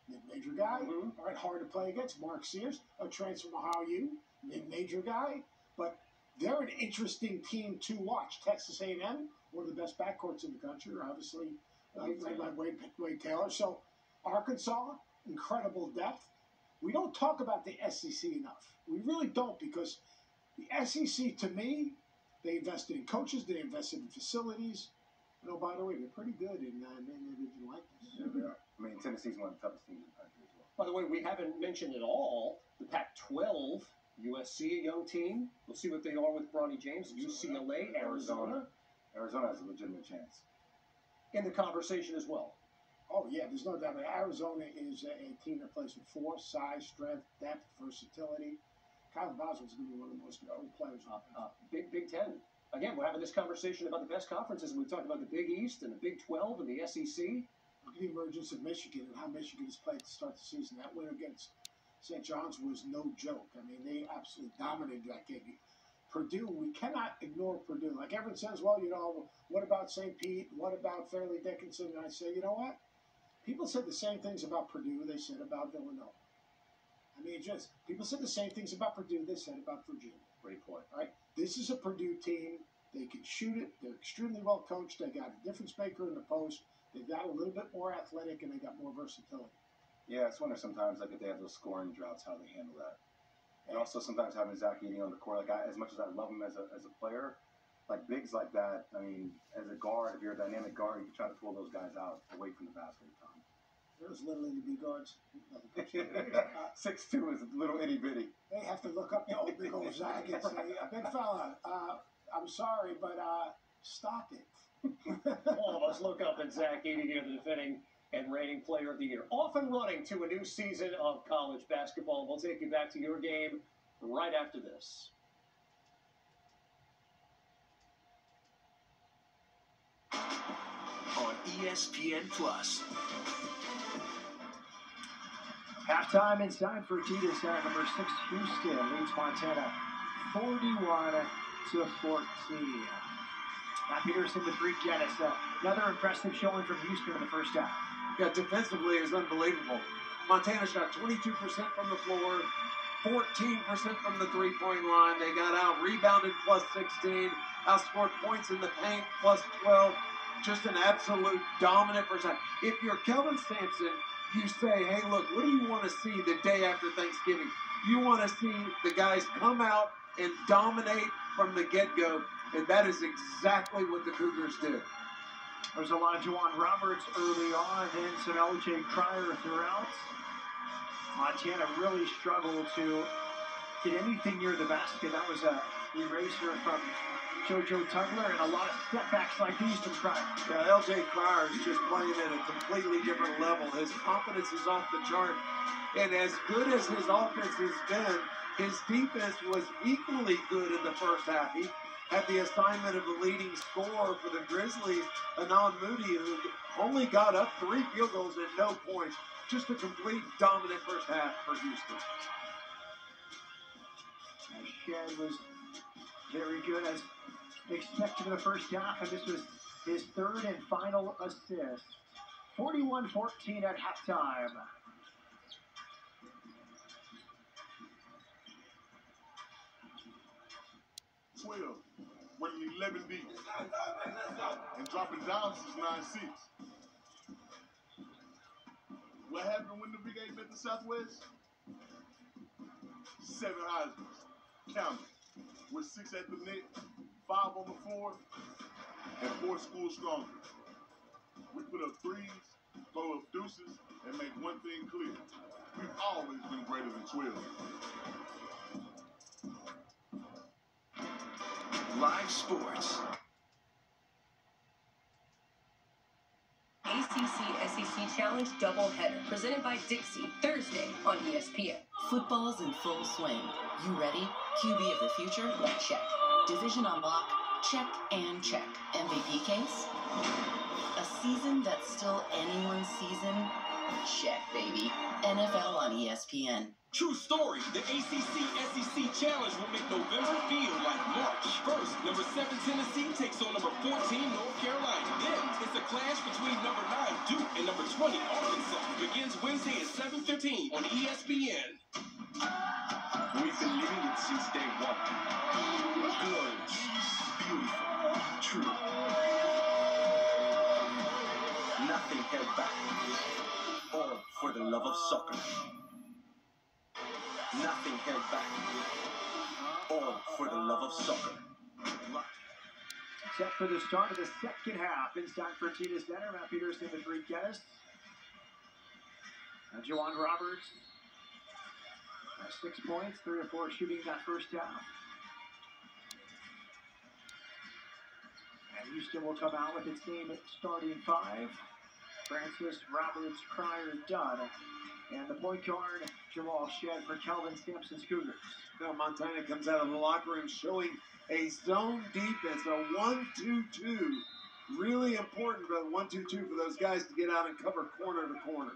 mid-major guy. Mm-hmm. All right, hard to play against. Mark Sears, a transfer from Ohio U, mid-major guy. But they're an interesting team to watch. Texas A&M, one of the best backcourts in the country, obviously, led by Wade Taylor. So Arkansas, incredible depth. We don't talk about the SEC enough. We really don't, because the SEC, to me, they invested in coaches, they invested in facilities. No, by the way, they're pretty good in division like this. Yeah, they are. I mean, Tennessee's one of the toughest teams in the country as well. By the way, we haven't mentioned at all the Pac-12, USC, a young team. We'll see what they are with Bronny James, UCLA, Arizona. Arizona has a legitimate chance. In the conversation as well. Oh, yeah, there's no doubt. Arizona is a team that plays with force, size, strength, depth, versatility. Kyle Boswell's going to be one of the most over players. Big Ten. Again, we're having this conversation about the best conferences, and we talked about the Big East and the Big 12 and the SEC. Look at the emergence of Michigan and how Michigan has played to start the season. That win against St. John's was no joke. I mean, they absolutely dominated that game. Purdue, we cannot ignore Purdue. Like everyone says, well, you know, what about St. Pete? What about Fairleigh Dickinson? And I say, you know what? People said the same things about Purdue they said about Villanova. I mean, just people said the same things about Purdue they said about Virginia. Great point. Right? This is a Purdue team. They can shoot it. They're extremely well coached. They got a difference maker in the post. They've got a little bit more athletic, and they got more versatility. Yeah, I just wonder sometimes, like, if they have those scoring droughts, how they handle that. And also sometimes having Zach Edey on the court, like, as much as I love him as a player, like, bigs like that, I mean, as a guard, if you're a dynamic guard, you can try to pull those guys out away from the basket at times. There's little itty bitty guards. 6'2" is a little itty bitty. They have to look up the old big old Zach and say, big fella, I'm sorry, but stop it. All of us look up at Zach Edey here, the defending and reigning player of the year. Off and running to a new season of college basketball. We'll take you back to your game right after this. On ESPN Plus. Halftime inside for Adidas at number 6 Houston leads Montana 41-14. Matt Peterson with 3 Guinness. Another impressive showing from Houston in the first half. Yeah, defensively is unbelievable. Montana shot 22% from the floor, 14% from the three-point line. They got out, rebounded plus 16, outscored points in the paint plus 12. Just an absolute dominant first half. If you're Kelvin Sampson, you say, hey, look, what do you want to see the day after Thanksgiving? You want to see the guys come out and dominate from the get-go, and that is exactly what the Cougars did. There's a lot of Juwan Roberts early on, and some L.J. Cryer throughout. Montana really struggled to get anything near the basket. That was a eraser from JoJo Tugler, and a lot of step-backs like these from Cryer. Yeah, L.J. Cryer is just playing at a completely different level. His confidence is off the chart, and as good as his offense has been, his defense was equally good in the first half. He had the assignment of the leading scorer for the Grizzlies, Anand Moody, who only got up 3 field goals and no points. Just a complete dominant first half for Houston. Shed was very good as expected in the first half, and this was his 3rd and final assist. 41-14 at halftime. Winning 11 deep and dropping down since 9-6. What happened when the Big 8 met the Southwest? 7 Heisman's, count it, with 6 at the net, 5 on the floor, and 4 schools stronger. We put up threes, throw up deuces, and make one thing clear: we've always been greater than 12. Live sports. ACC-SEC Challenge doubleheader, presented by Dixie, Thursday on ESPN. Football's in full swing. You ready? QB of the future? Check. Division on lock? Check and check. MVP case? A season that's still anyone's season? Check, baby. NFL on ESPN. True story. The ACC-SEC Challenge will make November feel like March. First, number 7 Tennessee takes on number 14 North Carolina. Then, it's a clash between number 9 Duke and number 20 Arkansas. Begins Wednesday at 7:15 on ESPN. We've been living it since day one. Good, beautiful, true. Nothing held back. All for the love of soccer. Nothing held back. All for the love of soccer. Set for the start of the second half. Inside Fertitta Center, Matt Peterson with Reed Geddes. And Juwan Roberts. 6 points, 3 or 4 shooting that first half. And Houston will come out with its same starting 5. Francis, Roberts, Cryer, Dunn. And the point guard, Jamal Shed for Kelvin Sampson's Cougars. Now Montana comes out of the locker room showing a zone defense, a 1-2-2. Really important, but 1-2-2 for those guys to get out and cover corner to corner.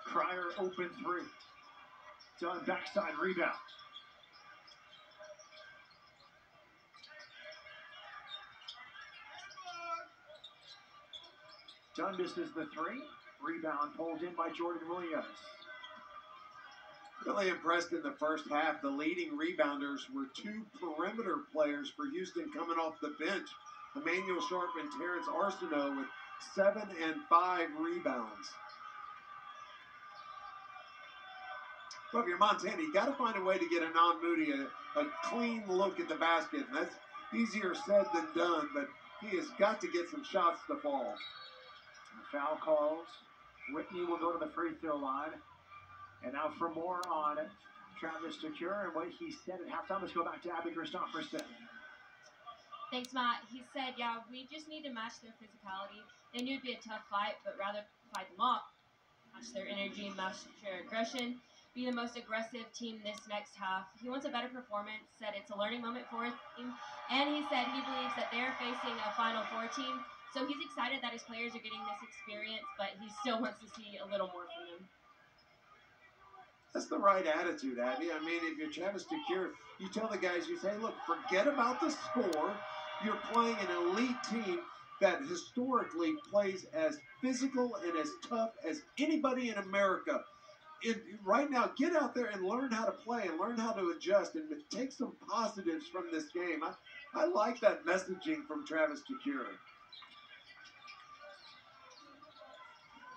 Cryer open 3. Dunn backside rebound. Dunn misses the 3. Rebound pulled in by Jordan Williams. Really impressed in the first half. The leading rebounders were 2 perimeter players for Houston coming off the bench. Emmanuel Sharp and Terrence Arsenault with 7 and 5 rebounds. Well, if you're Montana, you got to find a way to get a non-Moody a clean look at the basket. And that's easier said than done, but he has got to get some shots to fall. Foul calls. Whitney will go to the free throw line. And now for more on Travis DeCuire and what he said at halftime. Let's go back to Abby Christopherson. Thanks, Matt. He said, yeah, we just need to match their physicality. They knew it'd be a tough fight, but rather fight them off. Match their energy, match their aggression. Be the most aggressive team this next half. He wants a better performance, said it's a learning moment for his team. And he said he believes that they're facing a Final Four team. So he's excited that his players are getting this experience, but he still wants to see a little more from them. That's the right attitude, Abby. I mean, if you're Travis DeCuire, you tell the guys, you say, look, forget about the score. You're playing an elite team that historically plays as physical and as tough as anybody in America. Right now, get out there and learn how to play and learn how to adjust and take some positives from this game. I like that messaging from Travis DeCuire.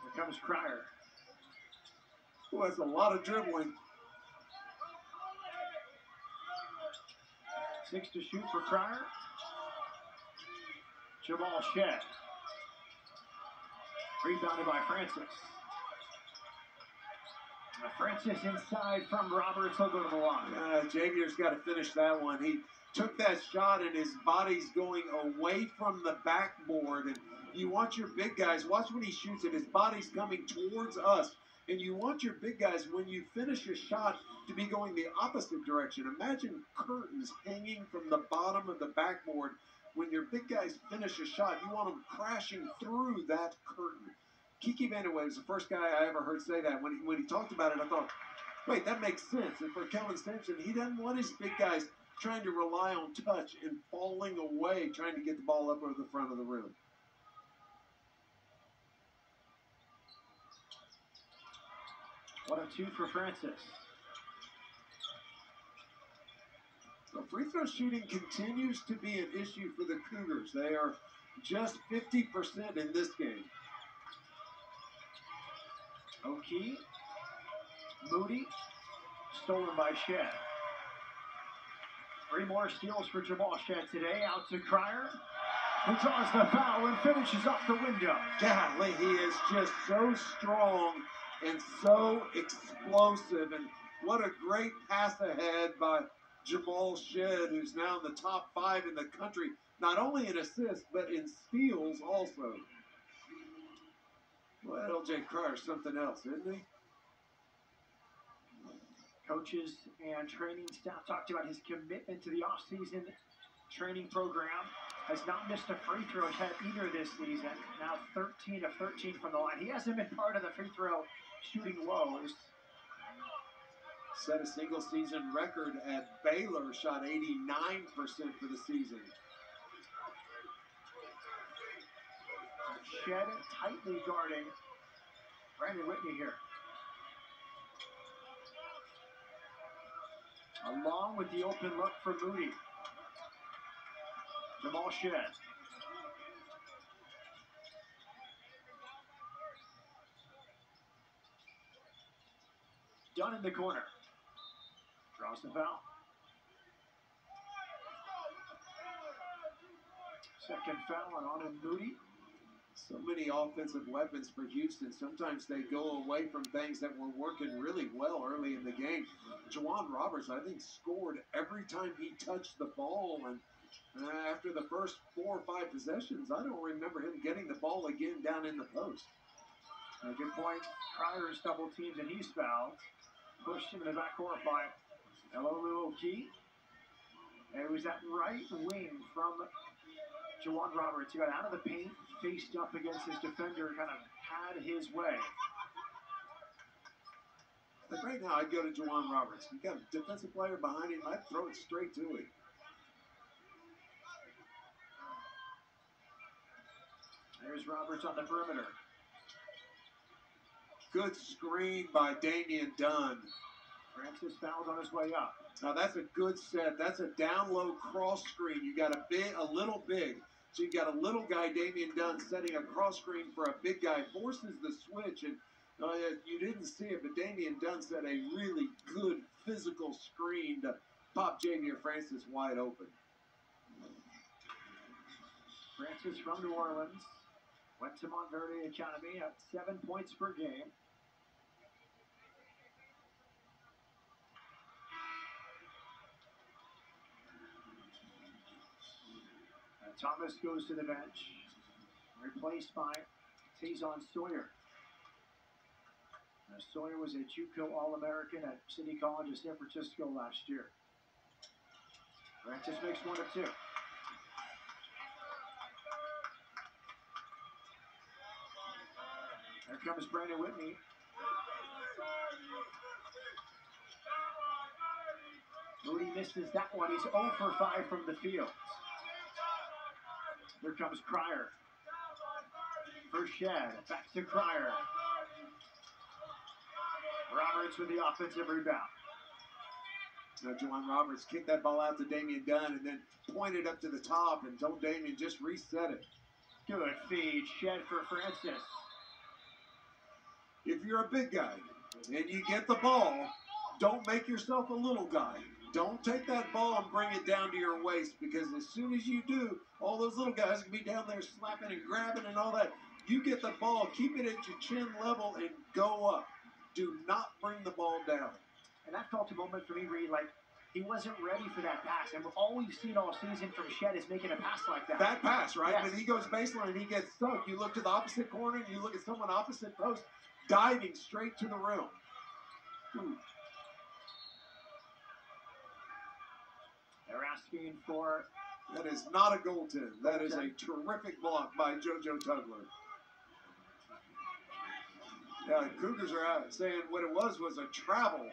Here comes Cryer. Who has a lot of dribbling. 6 to shoot for Cryer. Jamal Shed. Rebounded by Francis. Francis inside from Roberts. He'll go to the line. Javier's got to finish that one. He took that shot and his body's going away from the backboard. And you want your big guys, watch when he shoots it, his body's coming towards us. And you want your big guys, when you finish a shot, to be going the opposite direction. Imagine curtains hanging from the bottom of the backboard. When your big guys finish a shot, you want them crashing through that curtain. Kiki Vandeweghe was the first guy I ever heard say that. When he talked about it, I thought, wait, that makes sense. And for Kelvin Sampson, he doesn't want his big guys trying to rely on touch and falling away, trying to get the ball up over the front of the rim. One of 2 for Francis. So free throw shooting continues to be an issue for the Cougars. They are just 50% in this game. O'Kee. Moody. Stolen by Shed. 3 more steals for Jamal Shed today. Out to Cryer, who draws the foul and finishes off the window. Golly, he is just so strong and so explosive. And what a great pass ahead by Jamal Shed, who's now in the top 5 in the country, not only in assists, but in steals also. Well, LJ Cryer's something else, isn't he? Coaches and training staff talked about his commitment to the offseason training program. Has not missed a free throw attempt either this season. Now 13 of 13 from the line. He hasn't been part of the free throw shooting woes. Set a single season record at Baylor, shot 89% for the season. Shed tightly guarding Brandon Whitney here. Along with the open look for Moody. Jamal Shed. Dunn in the corner. Draws the foul. Second foul on Auden Moody. So many offensive weapons for Houston. Sometimes they go away from things that were working really well early in the game. Juwan Roberts, I think, scored every time he touched the ball. And after the first 4 or 5 possessions, I don't remember him getting the ball again down in the post. A good point. Crier's double teams and he's fouled. Pushed him in the backcourt by Elolu Oki. And it was that right wing from Juwan Roberts. He got out of the paint, faced up against his defender, kind of had his way. Like right now, I'd go to Juwan Roberts. You got a defensive player behind him, I'd throw it straight to him. There's Roberts on the perimeter. Good screen by Damian Dunn. Francis fouled on his way up. Now that's a good set. That's a down low cross screen. You got a little big. So you got a little guy, Damian Dunn, setting a cross screen for a big guy, forces the switch, and you didn't see it, but Damian Dunn set a really good physical screen to pop Javier Francis wide open. Francis from New Orleans went to Montverde Academy at 7 points per game. Thomas goes to the bench, replaced by Tazon Sawyer. Now, Sawyer was a JUCO All-American at City College of San Francisco last year. Francis makes 1 of 2. Here comes Brandon Whitney. Moody misses that one. He's 0 for 5 from the field. Here comes Crier. For Shed. Back to Crier. Roberts with the offensive rebound. Now, Juwan Roberts kicked that ball out to Damian Dunn and then pointed up to the top and told Damian just reset it. Good feed. Shed for Francis. If you're a big guy and you get the ball, don't make yourself a little guy. Don't take that ball and bring it down to your waist, because as soon as you do, all those little guys can be down there slapping and grabbing and all that. You get the ball, keep it at your chin level, and go up. Do not bring the ball down. And that felt a moment for me, Reed, like he wasn't ready for that pass. And all we've seen all season from Shed is making a pass like that. That pass, right? Yes. When he goes baseline and he gets stuck, you look to the opposite corner and you look at someone opposite post, diving straight to the rim. Ooh. They're asking for... That is not a goaltend. That is a terrific block by JoJo Tugler. Yeah, the Cougars are out saying what it was a travel.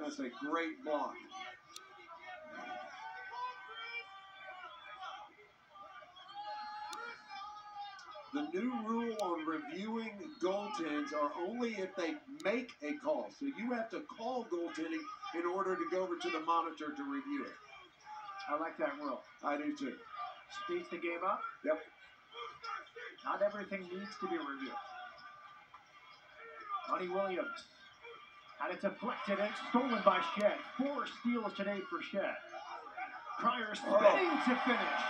That's a great block. The new rule on reviewing goaltends are only if they make a call. So you have to call goaltending in order to go over to the monitor to review it. I like that rule. I do too. Speeds the game up. Yep. Not everything needs to be reviewed. Monty Williams had it deflected and stolen by Shed. 4 steals today for Shed. Crier spinning to finish.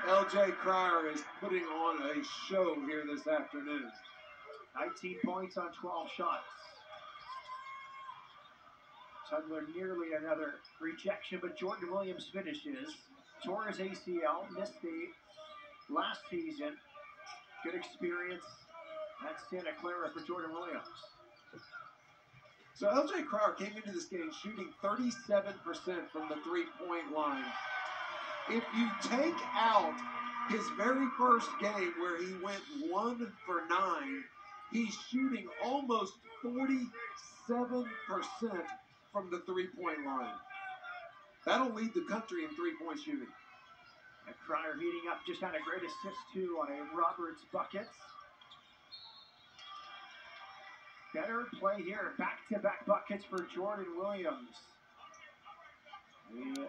LJ Crier is putting on a show here this afternoon. 19 points on 12 shots. Tugler nearly another rejection, but Jordan Williams finishes. Tore his ACL, missed the last season. Good experience at Santa Clara for Jordan Williams. So LJ Crier came into this game shooting 37% from the three-point line. If you take out his very first game where he went 1 for 9, he's shooting almost 47% from the three-point line. That'll lead the country in three-point shooting. And Crier heating up, just had a great assist too on a Roberts bucket. Better play here, back-to-back buckets for Jordan Williams. The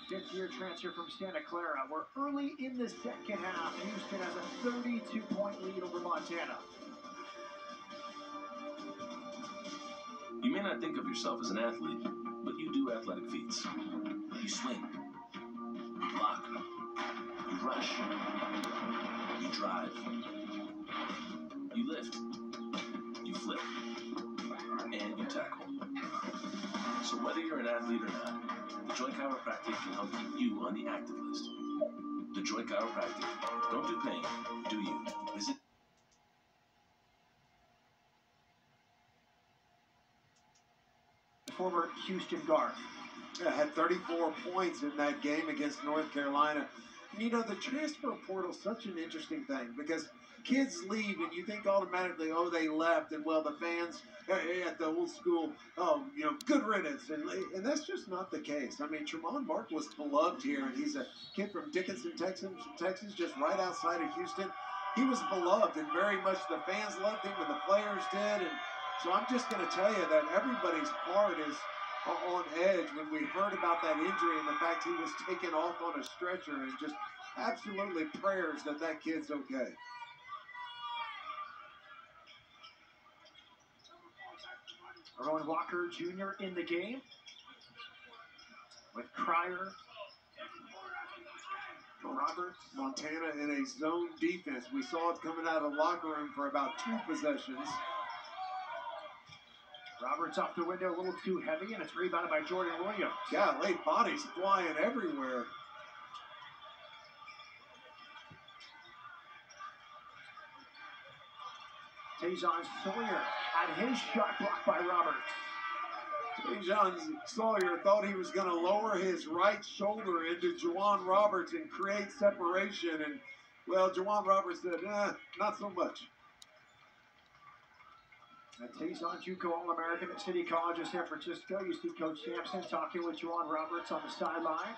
fifth-year transfer from Santa Clara. We're early in the second half. Houston has a 32-point lead over Montana. You may not think of yourself as an athlete, but you do athletic feats. You swing, you block, you rush, you drive, you lift, you flip, and you tackle. So whether you're an athlete or not, the Joy Chiropractic can help keep you on the active list. The Joy Chiropractic. Don't do pain, do you? Visit former Houston guard. Yeah, had 34 points in that game against North Carolina. And, you know, the transfer portal is such an interesting thing because kids leave and you think automatically, oh, they left, and well, the fans at the old school, oh, you know, good riddance, and that's just not the case. I mean, Tremont Mark was beloved here, and he's a kid from Dickinson, Texas, just right outside of Houston. He was beloved, and very much the fans loved him, and the players did, and so I'm just going to tell you that everybody's heart is on edge when we heard about that injury and the fact he was taken off on a stretcher, and just absolutely prayers that that kid's okay. Rowan Walker Jr. in the game with Cryer, Roberts. Montana in a zone defense. We saw it coming out of the locker room for about 2 possessions. Roberts off the window, a little too heavy, and it's rebounded by Jordan Williams. Yeah, late bodies flying everywhere. Tajon Sawyer had his shot blocked by Roberts. Tajon Sawyer thought he was going to lower his right shoulder into Juwan Roberts and create separation, and, well, Juwan Roberts said, not so much. Tajon, JUCO All-American at City College of San Francisco. You see Coach Sampson talking with Juwan Roberts on the sideline.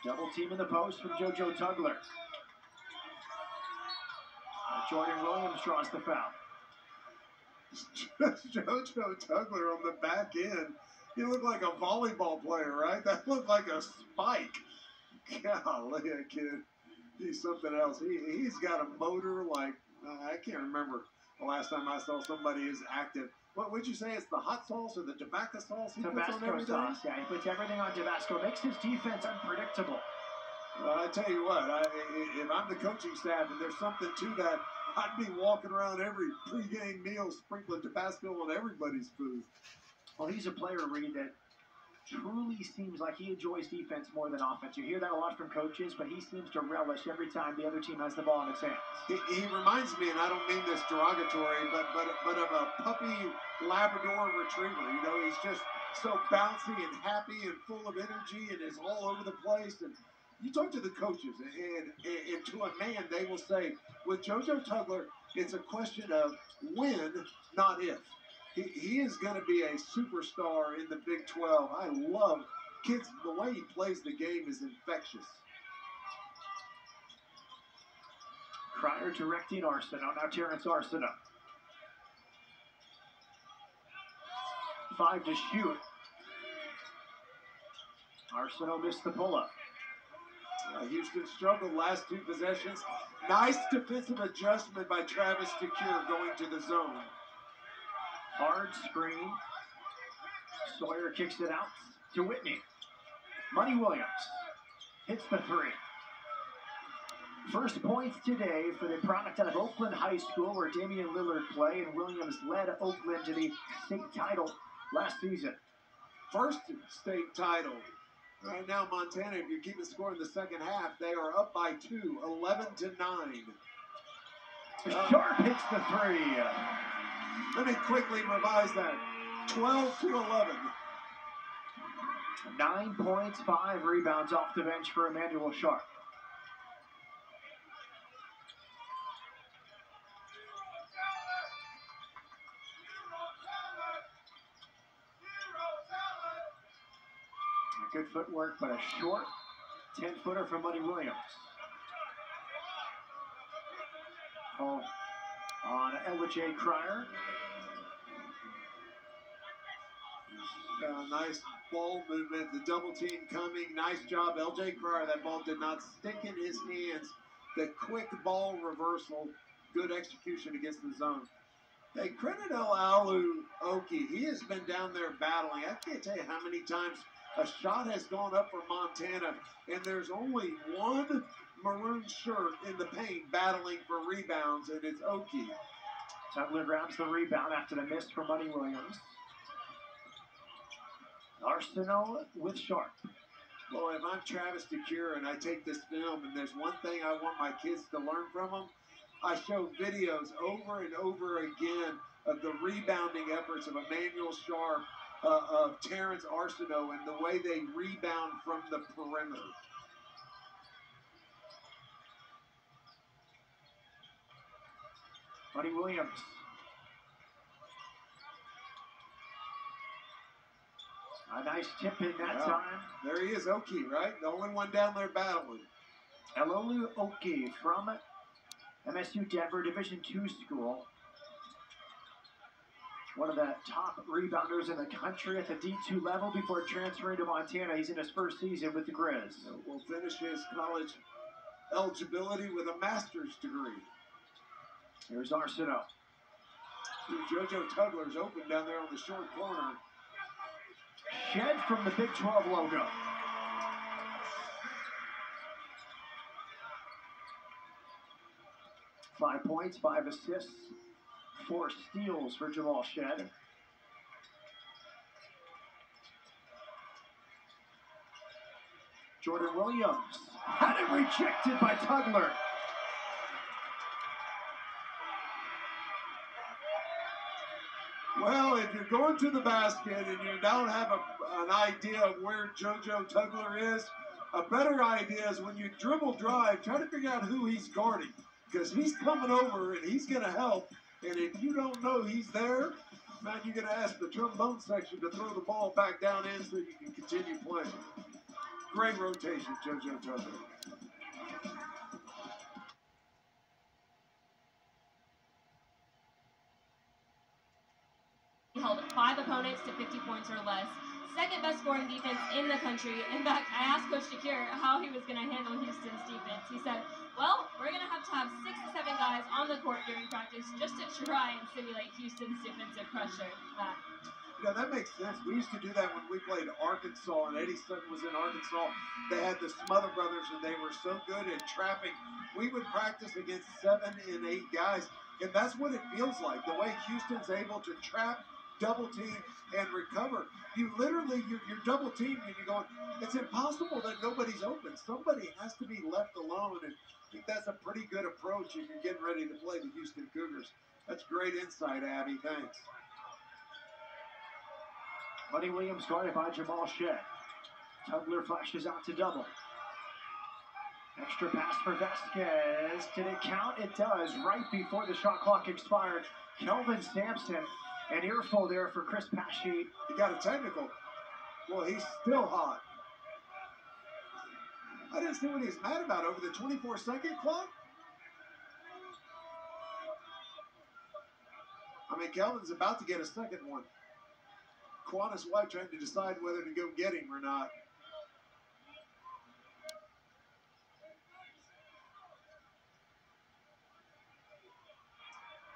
Double team in the post from JoJo Tugler. Jordan Williams draws the foul. JoJo Tugler on the back end. He looked like a volleyball player, right? That looked like a spike. Golly, that kid. He's something else. He's got a motor like, I can't remember the last time I saw somebody as active. What would you say? It's the hot sauce or the Tabasco sauce he puts on Tabasco everything? sauce, yeah. He puts everything on Tabasco. Makes his defense unpredictable. I tell you what, if I'm the coaching staff and there's something to that, I'd be walking around every pregame meal sprinkling Tabasco on everybody's food. Well, he's a player, Reed, that truly seems like he enjoys defense more than offense. You hear that a lot from coaches, but he seems to relish every time the other team has the ball in its hands. He reminds me, and I don't mean this derogatory, but of a puppy Labrador retriever. You know, he's just so bouncy and happy and full of energy and is all over the place. And you talk to the coaches, and to a man, they will say, with JoJo Tugler, it's a question of when, not if. He is going to be a superstar in the Big 12. I love kids. The way he plays the game is infectious. Cryer directing Arsenault. Now Terrence Arsenault. 5 to shoot. Arsenault missed the pull-up. Houston struggled last 2 possessions. Nice defensive adjustment by Travis DeCure going to the zone. Hard screen. Sawyer kicks it out to Whitney. Money Williams hits the 3. First points today for the product out of Oakland High School, where Damian Lillard played, and Williams led Oakland to the state title last season. First state title. Right now, Montana, if you keep the score in the second half, they are up by 2, 11-9. Sharp hits the 3. Let me quickly revise that. 12-11. 9 points, 5 rebounds off the bench for Emmanuel Sharp. Good footwork, but a short 10-footer from Money Williams. Call on LJ Cryer. Nice ball movement, the double team coming. Nice job, LJ Cryer. That ball did not stick in his hands The quick ball reversal, good execution against the zone. Hey, Crenadel Alu-Oki, he has been down there battling. I can't tell you how many times a shot has gone up for Montana, and there's only one maroon shirt in the paint battling for rebounds, and it's Oki. Tugler grabs the rebound after the miss from Money Williams. Arsenal with Sharp. Well, if I'm Travis DeCure and I take this film, and there's one thing I want my kids to learn from them, I show videos over and over again of the rebounding efforts of Emmanuel Sharp, of Terrence Arsenault, and the way they rebound from the perimeter. Money Williams. A nice tip in that time. There he is, Oki, right? The only one down there battling. Elolu Oki from MSU Denver Division II school. One of the top rebounders in the country at the D2 level before transferring to Montana. He's in his first season with the Grizz. Will finish his college eligibility with a master's degree. Here's Arsenault. JoJo Tugler's open down there on the short corner. Shed from the Big 12 logo. Five points, 5 assists, 4 steals for Jamal Shed. Jordan Williams had it rejected by Tugler. Well, if you're going to the basket and you don't have an idea of where JoJo Tugler is, a better idea is when you dribble drive, try to figure out who he's guarding. Because he's coming over and he's going to help. And if you don't know he's there, man, you're going to ask the trombone section to throw the ball back down in so you can continue playing. Great rotation, JoJo Tugler. Held 5 opponents to 50 points or less. Second best scoring defense in the country. In fact, I asked Coach DeCure how he was going to handle Houston's defense. He said, well, we're going to have 6 to 7 guys on the court during practice just to try and simulate Houston's defensive pressure. Yeah, that makes sense. We used to do that when we played Arkansas, and Eddie Sutton was in Arkansas. They had the Smother Brothers, and they were so good at trapping. We would practice against 7 and 8 guys, and that's what it feels like. The way Houston's able to trap, double team, and recover. You literally, you're double teamed and you're going, it's impossible that nobody's open. Somebody has to be left alone, and I think that's a pretty good approach if you're getting ready to play the Houston Cougars. That's great insight, Abby. Thanks. Money Williams guarded by Jamal Shed. Tugler flashes out to double. Extra pass for Vasquez. Did it count? It does. Right before the shot clock expired. Kelvin Sampson. An earful there for Chris Pashy. He got a technical. Well, he's still hot. I didn't see what he's mad about over the 24-second clock. I mean, Kelvin's about to get a second one. Quantas White trying to decide whether to go get him or not.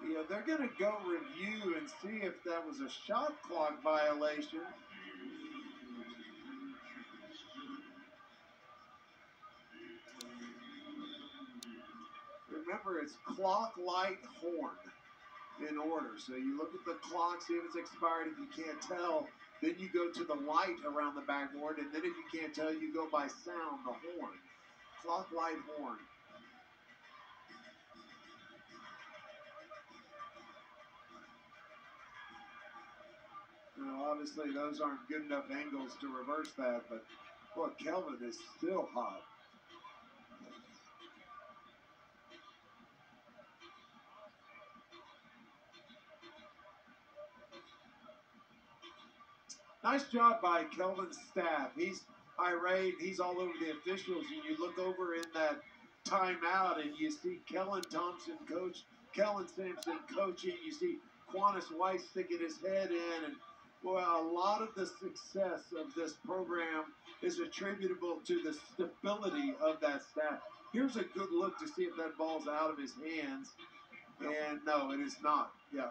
Yeah, they're going to go review and see if that was a shot clock violation. Remember, it's clock, light, horn in order. So you look at the clock, see if it's expired. If you can't tell, then you go to the light around the backboard. And then if you can't tell, you go by sound, the horn. Clock, light, horn. You know, obviously, those aren't good enough angles to reverse that, but, boy, Kelvin is still hot. Nice job by Kelvin's staff. He's irate. He's all over the officials. And you look over in that timeout, and you see Kellen Thompson coach, Kellen Sampson coaching. You see Quantas White sticking his head in, and Well, a lot of the success of this program is attributable to the stability of that staff. Here's a good look to see if that ball's out of his hands. And no, it is not. Yeah.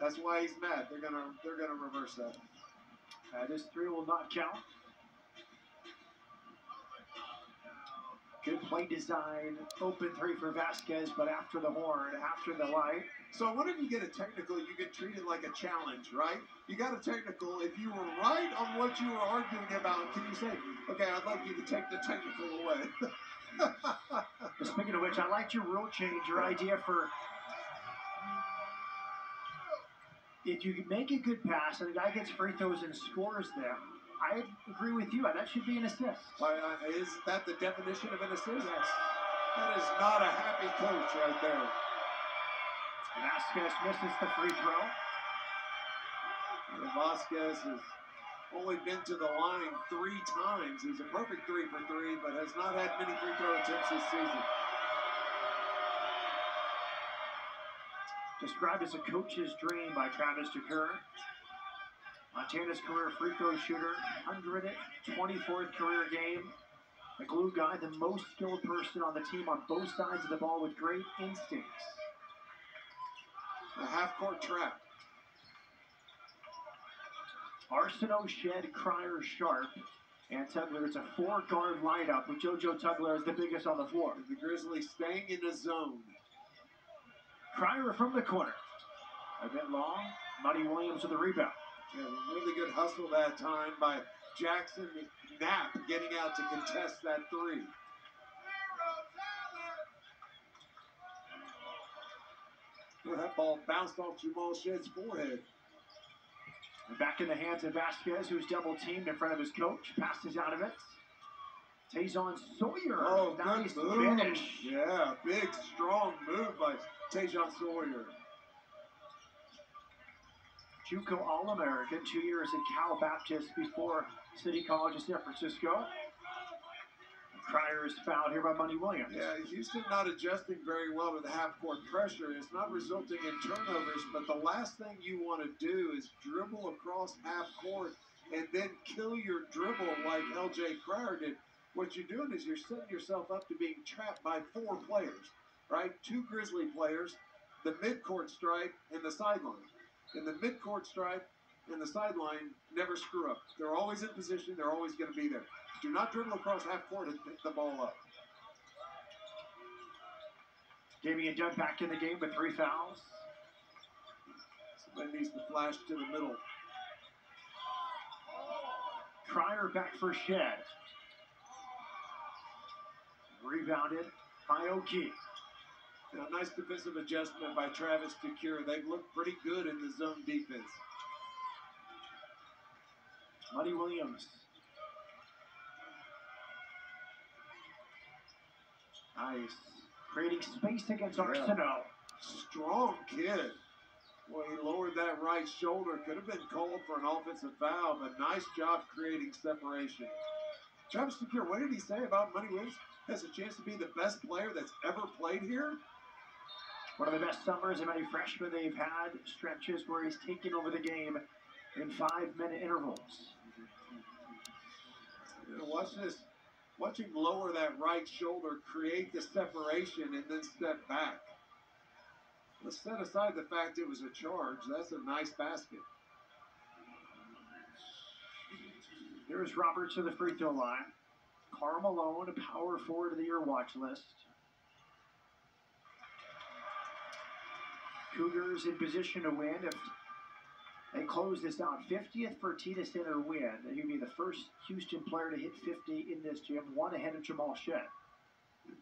That's why he's mad. They're gonna reverse that. This three will not count. Good play design. Open three for Vasquez, but after the horn, after the light. So whenever you get a technical, you get treated like a challenge, right? You got a technical. If you were right on what you were arguing about, can you say, okay, I'd like you to take the technical away? Speaking of which, I liked your rule change, your idea for if you make a good pass and the guy gets free throws and scores them, I agree with you. That should be an assist. Is that the definition of an assist? Yes. That is not a happy coach right there. Vasquez misses the free throw. And Vasquez has only been to the line 3 times. He's a perfect 3 for 3, but has not had many free throw attempts this season. Described as a coach's dream by Travis DeCurr. Montana's career free throw shooter, 124th career game. The glue guy, the most skilled person on the team on both sides of the ball with great instincts. A half-court trap. Arsenault, Shed, Cryer, Sharp, and Tugler. It's a 4-guard lineup with JoJo Tugler as the biggest on the floor. The Grizzlies staying in the zone. Cryer from the corner. A bit long. Money Williams with the rebound. Yeah, a really good hustle that time by Jackson Knapp getting out to contest that 3. Well, that ball bounced off Jamal Shedd's forehead. Back in the hands of Vasquez, who's double teamed in front of his coach. Passes out of it. Tajon Sawyer. Oh, nice good move. finish. Yeah, big, strong move by Tajon Sawyer. JUCO All-American, 2 years at Cal Baptist before City College of San Francisco. Cryer is fouled here by Money Williams. Yeah, Houston not adjusting very well to the half-court pressure. It's not resulting in turnovers, but the last thing you want to do is dribble across half-court and then kill your dribble like L.J. Cryer did. What you're doing is you're setting yourself up to being trapped by 4 players, right? 2 Grizzly players, the midcourt stripe, and the sideline. And the midcourt stripe and the sideline never screw up. They're always in position. They're always going to be there. Do not dribble across half court and pick the ball up. Damian Dunn back in the game with 3 fouls. Somebody needs to flash to the middle. Cryer back for Shed. Rebounded by O'Keefe. A nice defensive adjustment by Travis DeCure. They've looked pretty good in the zone defense. Money Williams. Nice. Creating space against Arsenault. Strong kid. Well, he lowered that right shoulder. Could have been called for an offensive foul, but nice job creating separation. Travis DeCure, what did he say about Money Williams? Has a chance to be the best player that's ever played here? One of the best summers of any freshman they've had. Stretches where he's taken over the game in 5-minute intervals. You know, watch this. Watch him lower that right shoulder, create the separation, and then step back. Let's set aside the fact it was a charge. That's a nice basket. Here's Roberts to the free throw line. Karl Malone, a power forward of the year watch list. Cougars in position to win. If they close this out, 50th for Tina Center win. He'd be the first Houston player to hit 50 in this gym, 1 ahead of Jamal Shed.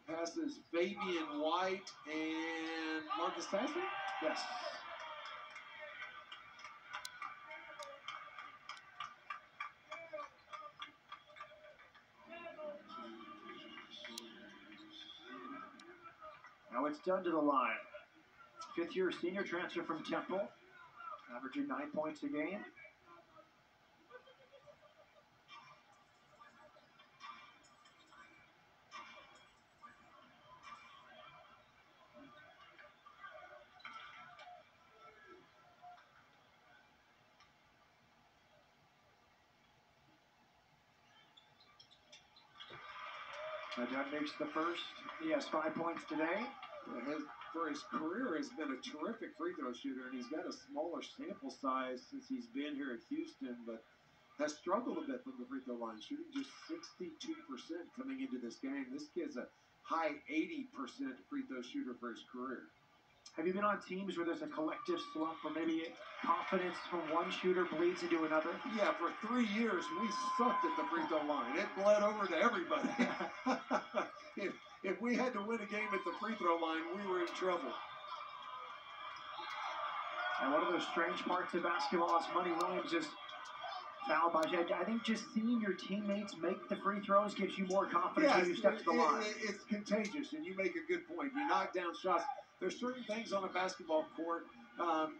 Passes Fabian White and Marcus Tyson? Yes. Now it's done to the line. 5th-year senior transfer from Temple, averaging 9 points a game. Dunn makes the first. He has 5 points today. For his career, has been a terrific free throw shooter, and he's got a smaller sample size since he's been here at Houston, but has struggled a bit from the free throw line, shooting just 62% coming into this game. This kid's a high 80% free throw shooter for his career. Have you been on teams where there's a collective slump, or maybe confidence from one shooter bleeds into another? Yeah, for 3 years, we sucked at the free throw line. It bled over to everybody. If we had to win a game at the free throw line, we were in trouble. And one of those strange parts of basketball is Monty Williams just fouled by Jed. I think just seeing your teammates make the free throws gives you more confidence when you step to the line. It's contagious, and you make a good point. You knock down shots. There's certain things on a basketball court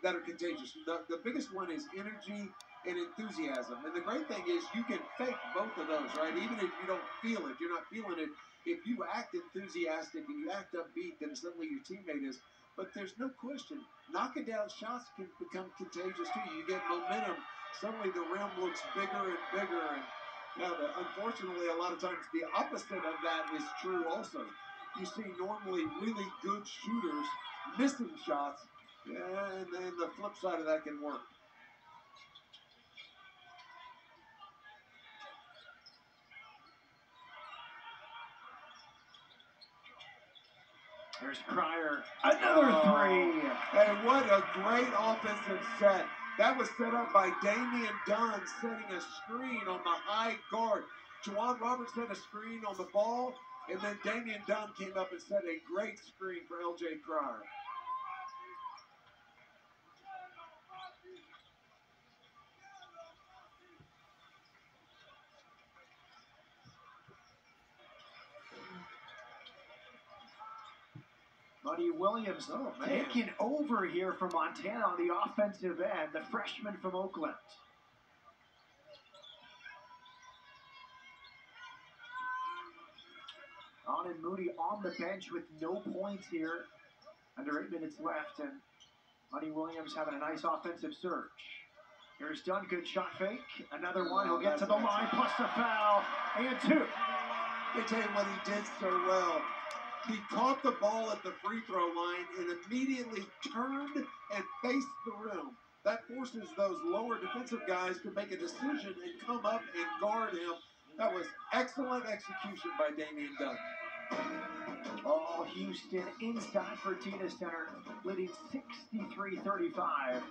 that are contagious. The biggest one is energy and enthusiasm. And the great thing is you can fake both of those, right? Even if you don't feel it, you're not feeling it. If you act enthusiastic and you act upbeat, then suddenly your teammate is. But there's no question, knocking down shots can become contagious too. You get momentum. Suddenly the rim looks bigger and bigger. And now, unfortunately, a lot of times the opposite of that is true also. You see normally really good shooters missing shots, and then the flip side of that can work. There's Cryer. Another three. And what a great offensive set. That was set up by Damian Dunn, setting a screen on the high guard. Juwan Roberts set a screen on the ball, and then Damian Dunn came up and set a great screen for L.J. Cryer. Monty Williams taking over here for Montana on the offensive end, the freshman from Oakland. Auden Moody on the bench with no points here. Under 8 minutes left, and Monty Williams having a nice offensive surge. Here's Dunn, good shot fake. Another one, he'll get to the line, plus a foul, and two. Let me tell you what he did so well. He caught the ball at the free throw line and immediately turned and faced the rim. That forces those lower defensive guys to make a decision and come up and guard him. That was excellent execution by Damian Dunn. Oh, Houston inside Fertitta Center, leading 63-35.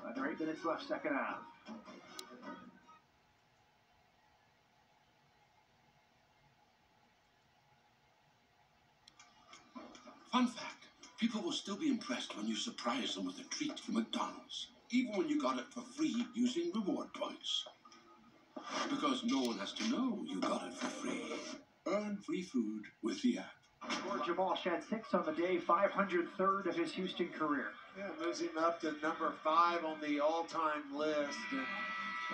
Under 8 minutes left, second half. Fun fact, people will still be impressed when you surprise them with a treat from McDonald's, even when you got it for free using reward points. Because no one has to know you got it for free. Earn free food with the app. Scored Jamal Shead 6 on the day, 503rd of his Houston career. Yeah, moves him up to number 5 on the all-time list. And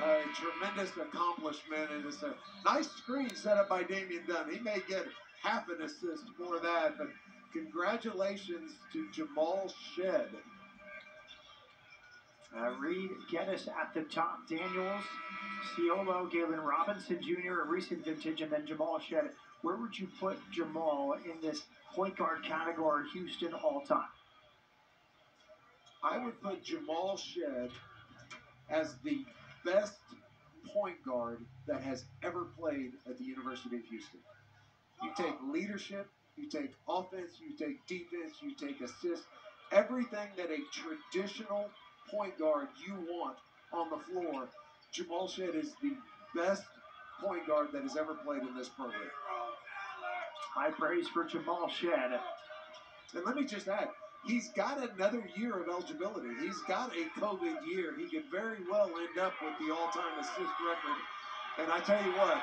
a tremendous accomplishment, and it's a nice screen set up by Damian Dunn. He may get half an assist for that, but congratulations to Jamal Shead. Reed Geddes at the top. Daniels, Ciolo, Galen Robinson Jr., a recent vintage, and then Jamal Shead. Where would you put Jamal in this point guard category, Houston, all-time? I would put Jamal Shead as the best point guard that has ever played at the University of Houston. You take leadership, you take offense, you take defense, you take assists, everything that a traditional point guard you want on the floor. Jamal Shead is the best point guard that has ever played in this program. High praise for Jamal Shead. And let me just add, he's got another year of eligibility. He's got a COVID year. He could very well end up with the all-time assist record. And I tell you what,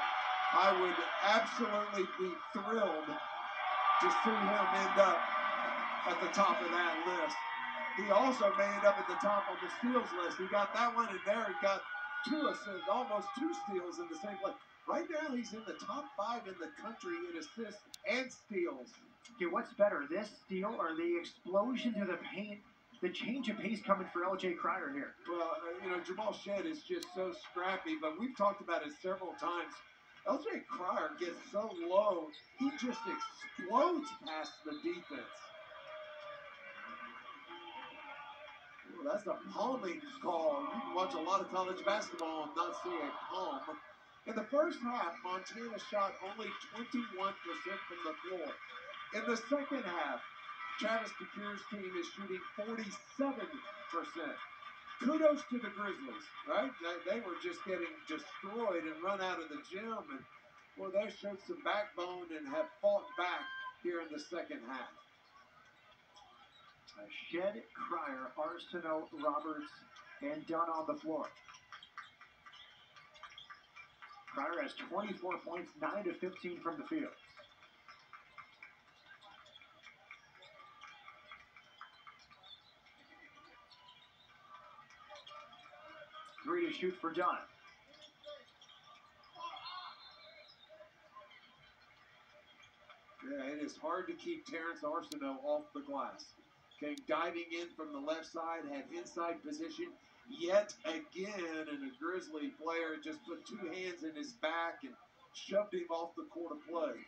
I would absolutely be thrilled to see him end up at the top of that list. He also may end up at the top of the steals list. He got that one in there. He got 2 assists, almost 2 steals in the same play. Right now, he's in the top 5 in the country in assists and steals. Okay, what's better, this steal or the explosion to the paint, the change of pace coming for L.J. Cryer here? Well, Jamal Shead is just so scrappy, but we've talked about it several times. LJ Cryer gets so low, he just explodes past the defense. Ooh, that's a palming call. You can watch a lot of college basketball and not see a palm. In the first half, Montana shot only 21% from the floor. In the second half, Travis DeCuire's team is shooting 47%. Kudos to the Grizzlies, right? They were just getting destroyed and run out of the gym. And, well, they showed some backbone and have fought back here in the second half. Shed, Cryer, Arsenault, Roberts, and Dunn on the floor. Cryer has 24 points, 9 to 15 from the field. Three to shoot for Dunn. Yeah, it is hard to keep Terrence Arsenault off the glass. Okay, diving in from the left side, had inside position yet again, and a Grizzly player just put two hands in his back and shoved him off the court of play.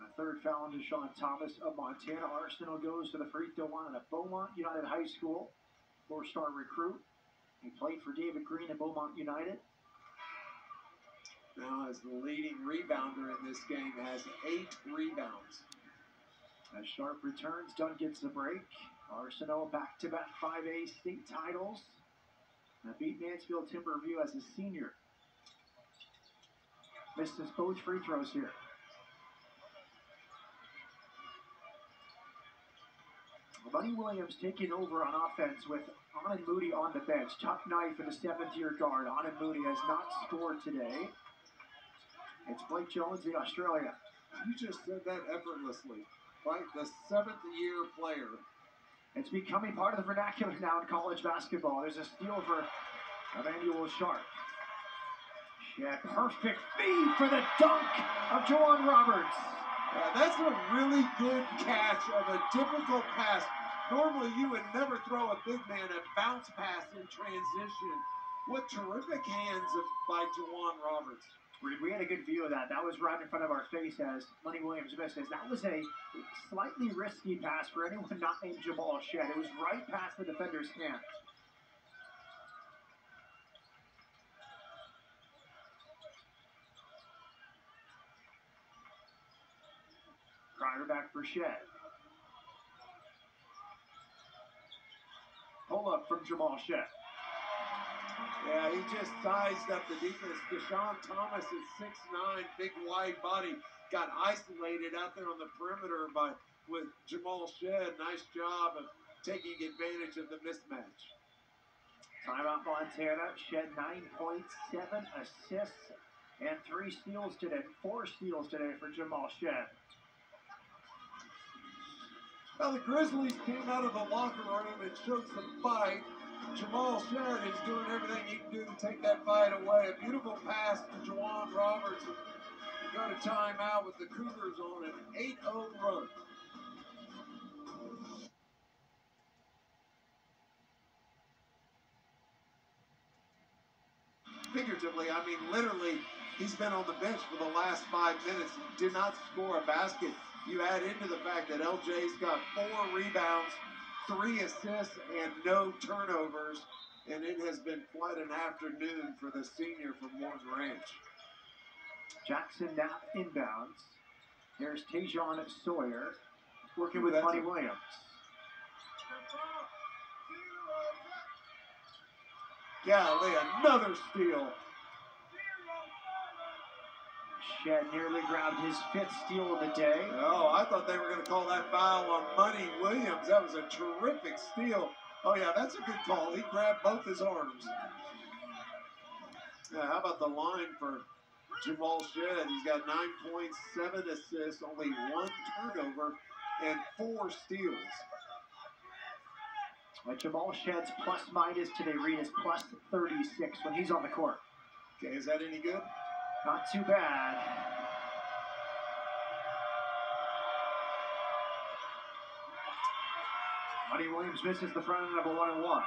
A third foul on Deshaun Thomas of Montana. Arsenault goes to the free throw line at Beaumont United High School. Four-star recruit. He played for David Green at Beaumont United. Now, as the leading rebounder in this game, has 8 rebounds. As Sharp returns, Dunn gets the break. Arsenault back-to-back 5A state titles. Beat Mansfield Timberview as a senior. Misses both free throws here. Money Williams taking over on offense with Anan Moody on the bench. Tough night for the 7th-year guard. Anan Moody has not scored today. It's Blake Jones, the Australian. You just said that effortlessly. Right? The 7th-year player. It's becoming part of the vernacular now in college basketball. There's a steal for Emmanuel Sharp. Yeah, perfect feed for the dunk of Juwan Roberts. Yeah, that's a really good catch of a difficult pass. Normally, you would never throw a big man a bounce pass in transition. What terrific hands by Juwan Roberts. We had a good view of that. That was right in front of our face as Money Williams misses. That was a slightly risky pass for anyone not named Jamal Shed. It was right past the defender's hand. Cryer back for Shed. Pull up from Jamal Shed. Yeah, he just sized up the defense. Deshaun Thomas is 6'9", big wide body. Got isolated out there on the perimeter with Jamal Shed. Nice job of taking advantage of the mismatch. Timeout Montana. Shed 9 points, 7 assists, and 3 steals today. 4 steals today for Jamal Shed. Now the Grizzlies came out of the locker room and showed some fight. Jamal Shed is doing everything he can do to take that fight away. A beautiful pass to Juwan Roberts. Go to timeout with the Cougars on an 8-0 run. Figuratively, I mean literally, he's been on the bench for the last 5 minutes and did not score a basket. You add into the fact that LJ's got 4 rebounds, 3 assists, and no turnovers, and it has been quite an afternoon for the senior from Morton Ranch. Jackson Knapp inbounds. There's Tajon Sawyer working with Money Williams. Golly, another steal. Shed nearly grabbed his 5th steal of the day. Oh, I thought they were going to call that foul on Money Williams. That was a terrific steal. Oh, yeah, that's a good call. He grabbed both his arms. Yeah, how about the line for Jamal Shed? He's got 9 points, 7 assists, only 1 turnover, and 4 steals. Jamal Shed's plus-minus today, Reed, is plus 36 when he's on the court. Okay, is that any good? Not too bad. Money Williams misses the front end of a 1-and-1.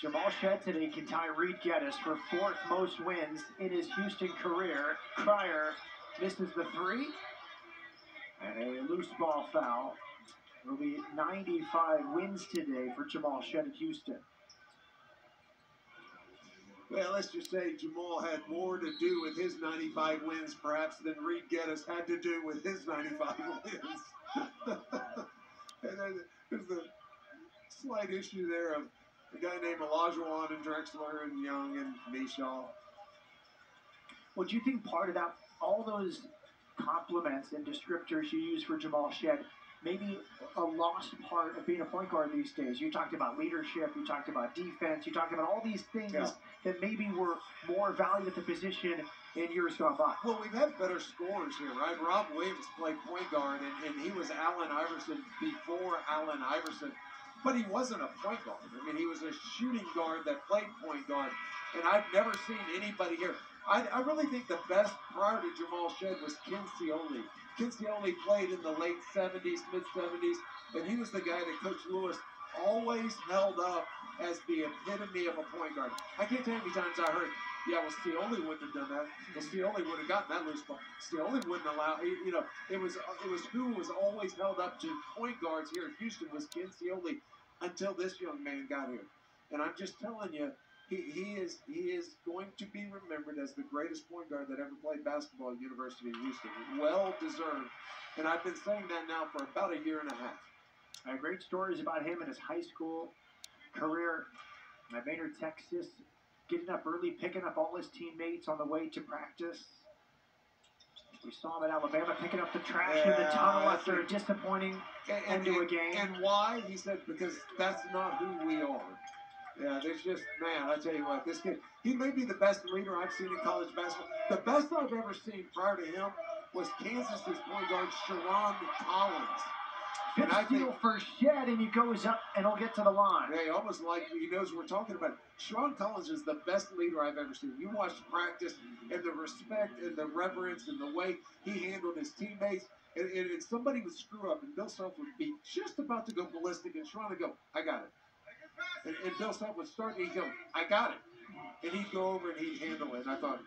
Jamal Shead today can tie Reed Geddes for 4th most wins in his Houston career. Cryer misses the 3. And a loose ball foul. It'll be 95 wins today for Jamal Shead in Houston. Well, let's just say Jamal had more to do with his 95 wins, perhaps, than Reed Geddes had to do with his 95 wins. And then there's the slight issue there of a guy named Olajuwon and Drexler and Young and Mishaw. Well, do you think part of that, all those compliments and descriptors you use for Jamal Shead, maybe a lost part of being a point guard these days? You talked about leadership, you talked about defense, you talked about all these things that maybe were more valued at the position in years gone by. Well, we've had better scorers here, right? Rob Williams played point guard, and he was Allen Iverson before Allen Iverson, but he wasn't a point guard. I mean, he was a shooting guard that played point guard, and I've never seen anybody here. I really think the best prior to Jamal Shead was Ken Cioli. Ken Cioli played in the late 70s, mid-70s, and he was the guy that Coach Lewis always held up as the epitome of a point guard. I can't tell you how many times I heard, yeah, well, Cioli wouldn't have done that. Well, Cioli would have gotten that loose ball. Cioli wouldn't allow, you know, it was who was always held up to point guards here in Houston was Ken Cioli until this young man got here. And I'm just telling you, he is going to be remembered as the greatest point guard that ever played basketball at University of Houston. Well deserved. And I've been saying that now for about a year and a half. Great stories about him in his high school career at Maynard, Texas, getting up early, picking up all his teammates on the way to practice. We saw him at Alabama picking up the trash in the tunnel after a disappointing end to a game. And why? He said, because that's not who we are. Yeah, there's just, man, I tell you what, this kid, he may be the best leader I've seen in college basketball. The best I've ever seen prior to him was Kansas's point guard, Sharon Collins. Good steal for Shead, and he goes up and he'll get to the line. Yeah, almost like he knows what we're talking about. Sharon Collins is the best leader I've ever seen. You watch practice and the respect and the reverence and the way he handled his teammates. And somebody would screw up, and Bill Self would be just about to go ballistic, and Sharon would go, I got it. And Bill Self would start, and he'd go, I got it. And he'd go over and he'd handle it. And I thought,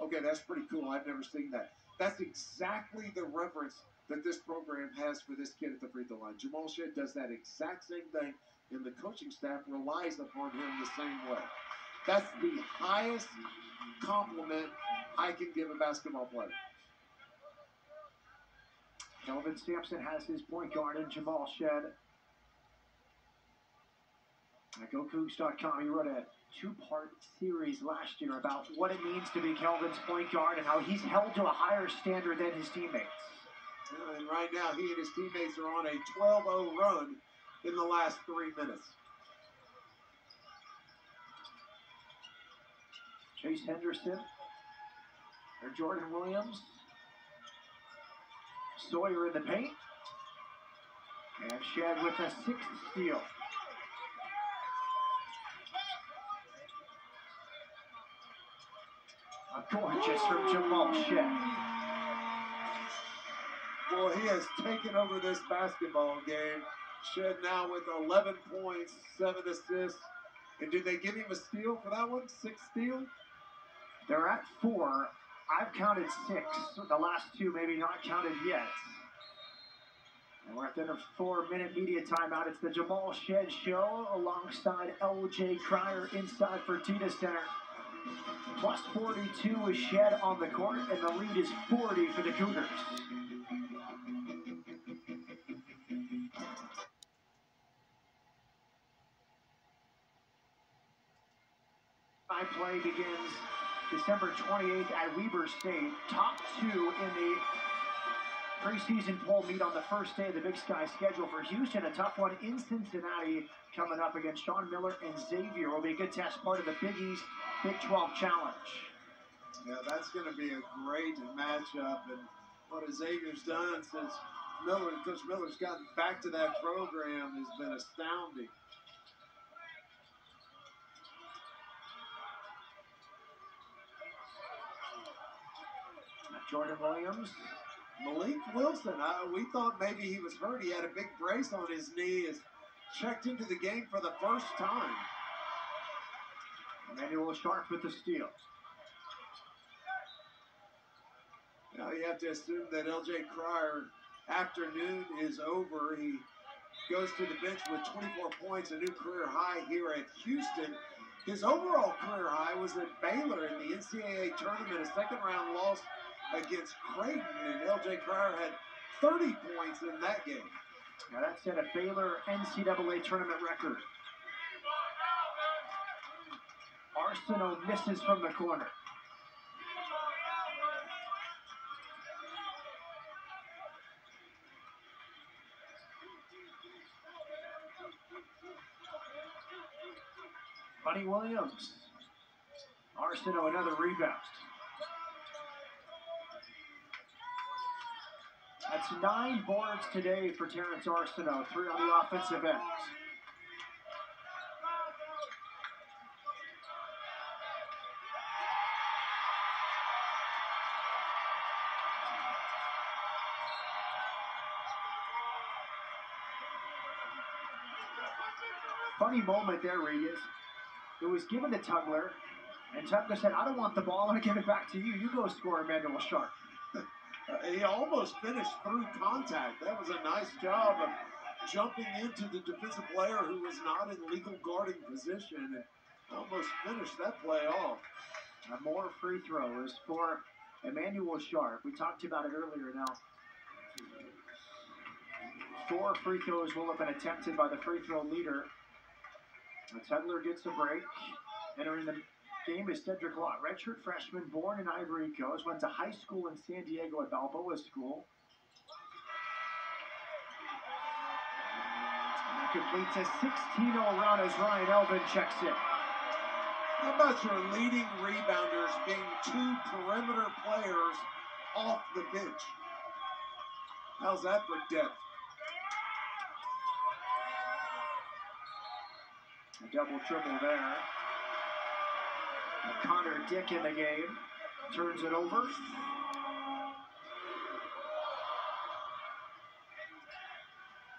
okay, that's pretty cool. I've never seen that. That's exactly the reverence that this program has for this kid at the free throw line. Jamal Shead does that exact same thing, and the coaching staff relies upon him the same way. That's the highest compliment I can give a basketball player. Kelvin Sampson has his point guard in Jamal Shead. At GoCougs.com, he wrote a 2-part series last year about what it means to be Kelvin's point guard and how he's held to a higher standard than his teammates. And right now, he and his teammates are on a 12-0 run in the last 3 minutes. Chase Henderson, or Jordan Williams. Sawyer in the paint. And Shead with a 6th steal. Gorgeous from Jamal Shead. Well, he has taken over this basketball game. Shead now with 11 points, 7 assists. And did they give him a steal for that one? 6 steal? They're at 4. I've counted 6. The last 2 maybe not counted yet. And we're at the 4-minute media timeout. It's the Jamal Shead Show alongside LJ Cryer inside Fertitta Center. Plus 42 is Shead on the court, and the lead is 40 for the Cougars. Play begins December 28th at Weber State. Top 2 in the preseason poll meet on the first day of the Big Sky schedule for Houston. A tough one in Cincinnati coming up against Sean Miller and Xavier. Will be a good test, part of the Big East Big 12 Challenge. Yeah, that's going to be a great matchup. And what Xavier's done since Coach Miller's gotten back to that program has been astounding. Jordan Williams. Malik Wilson, we thought maybe he was hurt. He had a big brace on his knee. Is checked into the game for the first time. Emmanuel Sharp with the steal. Now you have to assume that L.J. Cryer afternoon is over. He goes to the bench with 24 points, a new career high here at Houston. His overall career high was at Baylor in the NCAA tournament, a second-round loss against Creighton, and L.J. Cryer had 30 points in that game. Now that set a Baylor NCAA tournament record. Arsenault misses from the corner. Buddy Williams. Arsenault another rebound. That's 9 boards today for Terrence Arsenault, 3 on the offensive end. Funny moment there, Regis. It was given to Tugler, and Tugler said, I don't want the ball, I'm going to give it back to you. You go score, Emmanuel Sharp. He almost finished through contact. That was a nice job of jumping into the defensive player who was not in legal guarding position and almost finished that play off. More free throws for Emmanuel Sharp. We talked about it earlier now. 4 free throws will have been attempted by the free throw leader. Tugler gets a break. Entering the game is Cedric Lott, redshirt freshman, born in Ivory Coast, went to high school in San Diego at Balboa School. And that completes a 16-0 run as Ryan Elvin checks in. How about your leading rebounders being 2 perimeter players off the bench? How's that for depth? A double triple there. Connor Dick in the game. Turns it over.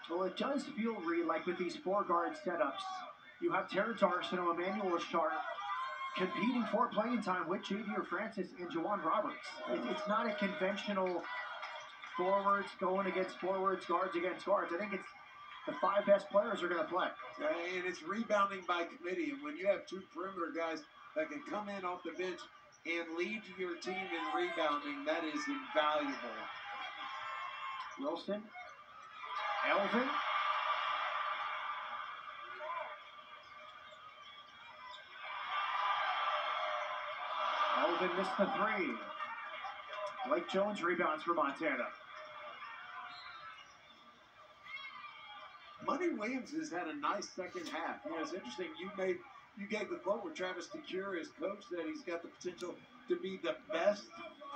Well, it does feel, Reed, like with these 4-guard setups, you have Terrence Arsenault, Emmanuel Sharp competing for playing time with Javier Francis and Juwan Roberts. It's not a conventional forwards going against forwards, guards against guards. I think it's the 5 best players are going to play. And it's rebounding by committee. And when you have 2 perimeter guys that can come in off the bench and lead your team in rebounding, that is invaluable. Wilson. Elvin. Elvin missed the 3. Blake Jones rebounds for Montana. Money Williams has had a nice second half. You know, it's interesting. You gave the quote where Travis DeCuire, his coach, said he's got the potential to be the best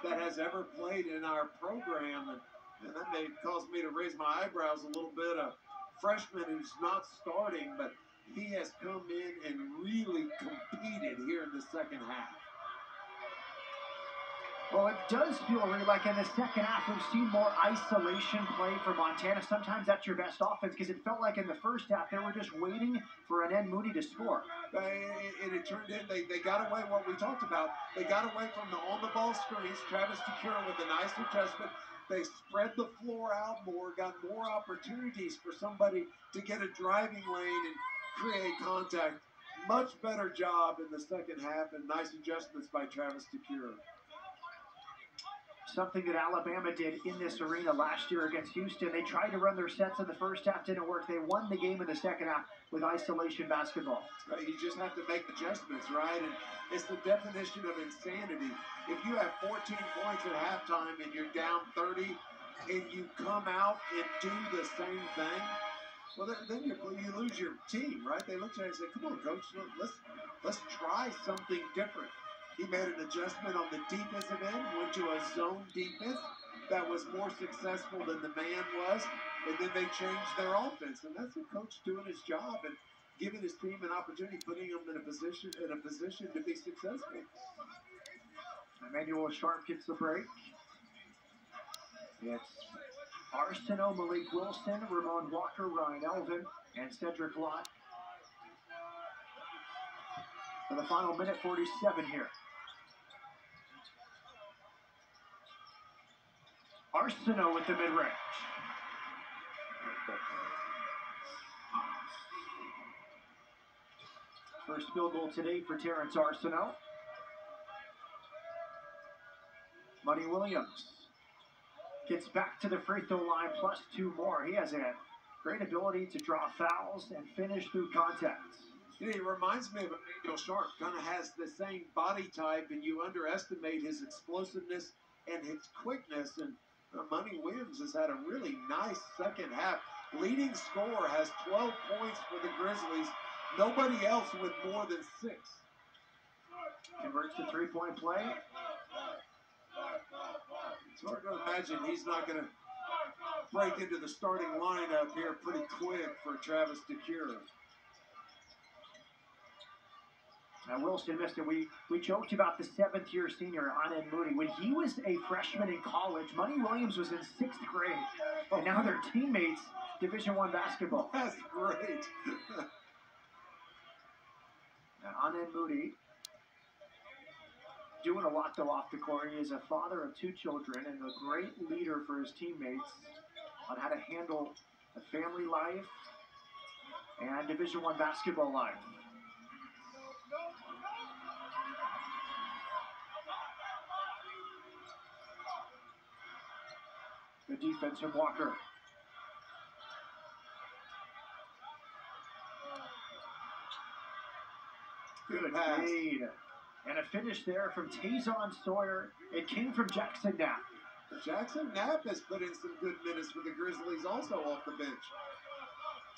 that has ever played in our program, and that may cause me to raise my eyebrows a little bit. A freshman who's not starting, but he has come in and really competed here in the second half. Well, it does feel really like in the second half we've seen more isolation play for Montana. Sometimes that's your best offense because it felt like in the first half they were just waiting for an Ed Mooney to score. And it turned in, they got away what we talked about. They got away from the on-the-ball screens. Travis DeCuire with a nice adjustment. They spread the floor out more, got more opportunities for somebody to get a driving lane and create contact. Much better job in the second half and nice adjustments by Travis DeCuire. Something that Alabama did in this arena last year against Houston. They tried to run their sets in the first half, didn't work. They won the game in the second half with isolation basketball. You just have to make adjustments, right? And it's the definition of insanity. If you have 14 points at halftime and you're down 30 and you come out and do the same thing, well, then you lose your team, right? They look at you and say, come on, coach, let's try something different. He made an adjustment on the defensive end, went to a zone defense that was more successful than the man was, and then they changed their offense. And that's a coach doing his job and giving his team an opportunity, putting them in a position to be successful. Emmanuel Sharp gets the break. It's Arsenault, Malik Wilson, Ramon Walker, Ryan Elvin, and Cedric Lott. For the final minute 47 here. Arsenault with the mid-range. First field goal today for Terrence Arsenault. Money Williams gets back to the free throw line plus 2 more. He has a great ability to draw fouls and finish through contacts. You know, he reminds me of Emmanuel Sharp. Kind of has the same body type, and you underestimate his explosiveness and his quickness. And Money Williams has had a really nice second half. Leading scorer has 12 points for the Grizzlies. Nobody else with more than 6. Converts to three-point play. It's hard to imagine he's not going to break into the starting lineup here pretty quick for Travis DeCuire. Now Wilson missed it. We joked about the 7th-year senior, Anen Moody. When he was a freshman in college, Money Williams was in 6th grade. And now they're teammates, Division I basketball. That's great. Now Anen Moody doing a lot, though, off the court. He is a father of 2 children and a great leader for his teammates on how to handle a family life and Division I basketball life. Good defense from Walker. Good pass. lead. And a finish there from Tazon Sawyer. It came from Jackson Knapp. Jackson Knapp has put in some good minutes for the Grizzlies also off the bench.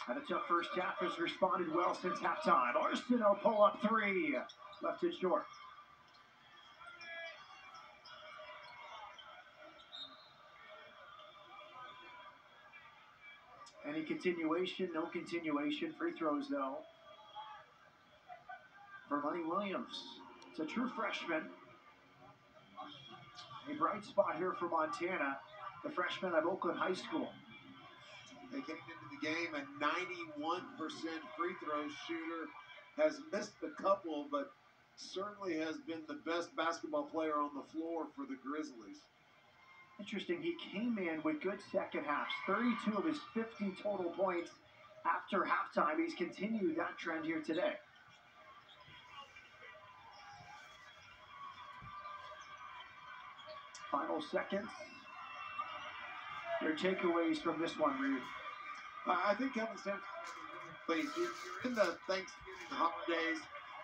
Had a tough first half, has responded well since halftime. Arsenault pull up 3. Left it short. Any continuation? No continuation. Free throws, though, for Money Williams. It's a true freshman. A bright spot here for Montana, the freshman at Oakland High School. They came into the game a 91% free throw shooter. Has missed a couple, but certainly has been the best basketball player on the floor for the Grizzlies. Interesting, he came in with good second halves. 32 of his 50 total points after halftime. He's continued that trend here today. Final seconds. Your takeaways from this one, Reed? I think Kevin Sampson, please. You're in the Thanksgiving holidays.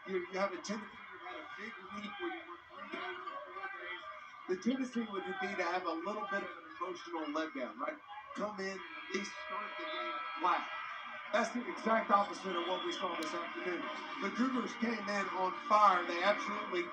You have a tendency, you've had a big week where you work 3 days or 4 days. The tendency would be to have a little bit of an emotional letdown, right? Come in, at least start the game flat. That's the exact opposite of what we saw this afternoon. The Cougars came in on fire. They absolutely